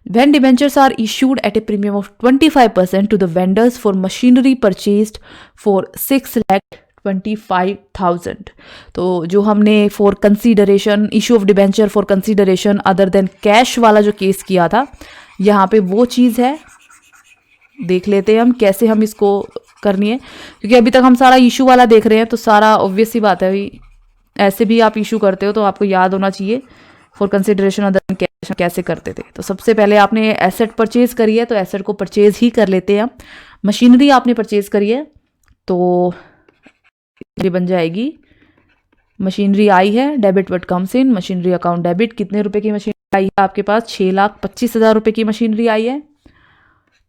When debentures are issued at a premium of 25% to the vendors for machinery purchased for 6,25,000, तो जो हमने for consideration issue of debenture for consideration other than cash वाला जो केस किया था, यहाँ पे वो चीज़ है। देख लेते हैं हम कैसे हम इसको करनी है, क्योंकि अभी तक हम सारा इशू वाला देख रहे हैं, तो सारा ऑब्वियस सी बात है, ऐसे भी आप इशू करते हो तो आपको याद होना चाहिए for consideration other than cash कैसे करते थे। तो सबसे पहले आपने एसेट परचेज करी है तो एसेट को परचेज ही कर लेते हैं। मशीनरी आपने परचेज करी है तो ये बन जाएगी, मशीनरी आई है, debit what comes in, machinery account debit. कितने रुपए की मशीनरी आई है आपके पास? 6,25,000 रुपए की मशीनरी आई है।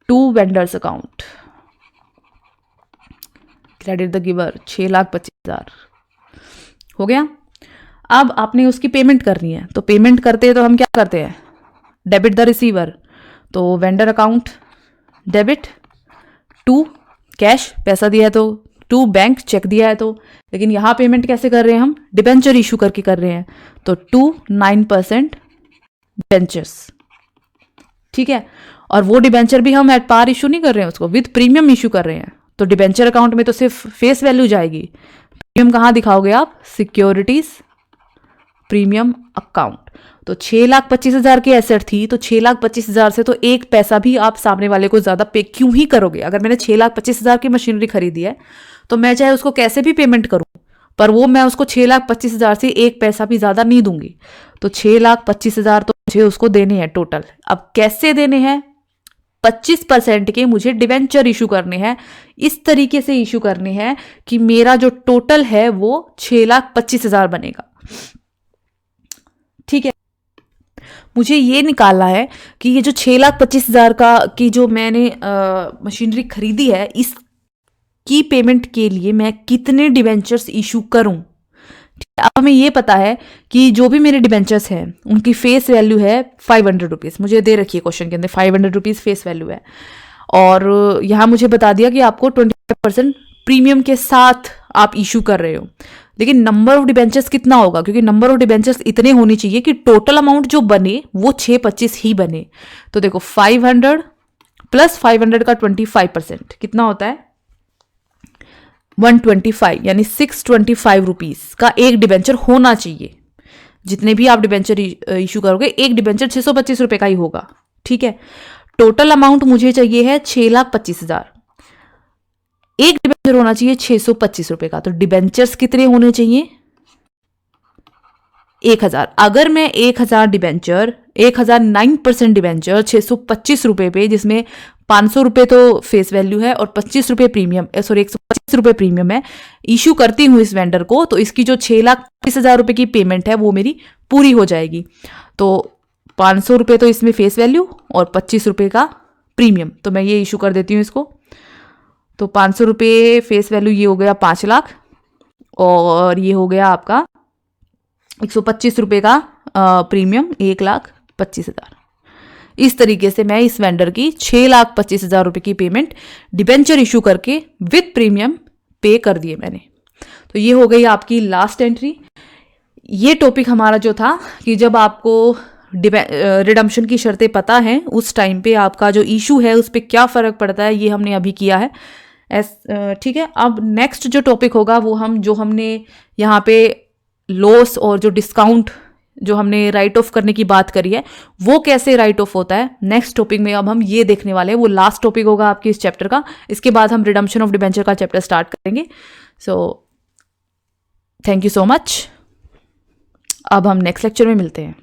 To vendors account, credit the giver 6,25,000 हो गया। अब आपने उसकी पेमेंट करनी है, तो पेमेंट करते हैं तो हम क्या करते हैं? डेबिट द रिसीवर, तो vendor account debit, to cash पैसा दिया है तो, टू बैंक चेक दिया है तो। लेकिन यहाँ पेमेंट कैसे कर रहे हैं हम? डिबेंचर इशू करके कर रहे हैं, तो 9% डिबेंचर्स। ठीक है। और वो डिबेंचर भी हम एट पार इशू नहीं कर रहे हैं, उसको विद प्रीमियम इशू कर रहे हैं। तो डिबेंचर अकाउंट में तो सिर्फ फेस वैल्यू जाएगी, प्रीमियम कहाँ दिखाओगे आप? Securities premium account. तो 6,25,000 की एसेट थी, तो 6,25,000 से तो एक पैसा भी आप सामने वाले को ज्यादा पे क्यों ही करोगे? अगर मैंने 6,25,000 की मशीनरी खरीदी है तो मैं चाहे उसको कैसे भी पेमेंट करूं, पर वो मैं उसको 6,25,000 से एक पैसा भी ज्यादा नहीं दूंगी। तो 6,25,000 तो मुझे उसको देने हैं टोटल। अब कैसे देने हैं? 25% के मुझे डिवेंचर इशू करने हैं। इस तरीके से इशू करने हैं कि मेरा जो टोटल है वो 6,25,000 बनेगा। ठीक है। मुझे ये निकालना है कि ये जो 6,25,000 का की जो मैंने मशीनरी खरीदी है, इसकी पेमेंट के लिए मैं कितने डिवेंचर्स इशू करूं। अब हमें ये पता है कि जो भी मेरे डिवेंचर्स हैं उनकी फेस वैल्यू है 500 रुपीज़, मुझे दे रखी है क्वेश्चन के अंदर 500 रुपीज़ फेस वैल्यू है। और यहाँ मुझे बता दिया कि आपको 25% प्रीमियम के साथ आप इशू कर रहे हो। लेकिन नंबर ऑफ डिबेंचर्स कितना होगा? क्योंकि नंबर ऑफ डिबेंचर्स इतने होनी चाहिए कि टोटल अमाउंट जो बने वो 625 ही बने। तो देखो 500 प्लस 500 का 25% कितना होता है? 125, यानी 625 रुपीज़ का एक डिबेंचर होना चाहिए। जितने भी आप डिबेंचर इशू करोगे एक डिबेंचर 625 रुपये का ही होगा। ठीक है। टोटल अमाउंट मुझे चाहिए है 6,25,000, एक डिबेंचर होना चाहिए 625 रुपए का। तो डिबेंचर्स कितने होने चाहिए? 1,000। अगर मैं 1,000 डिबेंचर 1,009% डिबेंचर 625 रुपए पे, जिसमें 500 रुपए तो फेस वैल्यू है और 25 रुपए प्रीमियम, सॉरी 125 रुपए प्रीमियम है, इशू करती हूँ इस वेंडर को, तो इसकी जो 6,25,000 रुपए की पेमेंट है वो मेरी पूरी हो जाएगी। तो 500 रुपए तो इसमें फेस वैल्यू और 25 रुपए का प्रीमियम, तो मैं ये इशू कर देती हूँ इसको। तो 500 रुपये फेस वैल्यू, ये हो गया 5 लाख, और ये हो गया आपका 125 रुपये का प्रीमियम 1,25,000। इस तरीके से मैं इस वेंडर की 6,25,000 रुपये की पेमेंट डिबेंचर इशू करके विद प्रीमियम पे कर दिए मैंने। तो ये हो गई आपकी लास्ट एंट्री। ये टॉपिक हमारा जो था कि जब आपको रिडम्पशन की शर्तें पता हैं, उस टाइम पे आपका जो इशू है उस पर क्या फ़र्क पड़ता है, ये हमने अभी किया है। ठीक है, अब नेक्स्ट जो टॉपिक होगा वो हमने यहाँ पे लॉस और जो डिस्काउंट जो हमने राइट ऑफ करने की बात करी है वो कैसे राइट ऑफ होता है, नेक्स्ट टॉपिक में अब हम ये देखने वाले हैं। वो लास्ट टॉपिक होगा आपके इस चैप्टर का। इसके बाद हम रिडम्पशन ऑफ डिबेंचर का चैप्टर स्टार्ट करेंगे। So thank you so much. अब हम नेक्स्ट लेक्चर में मिलते हैं।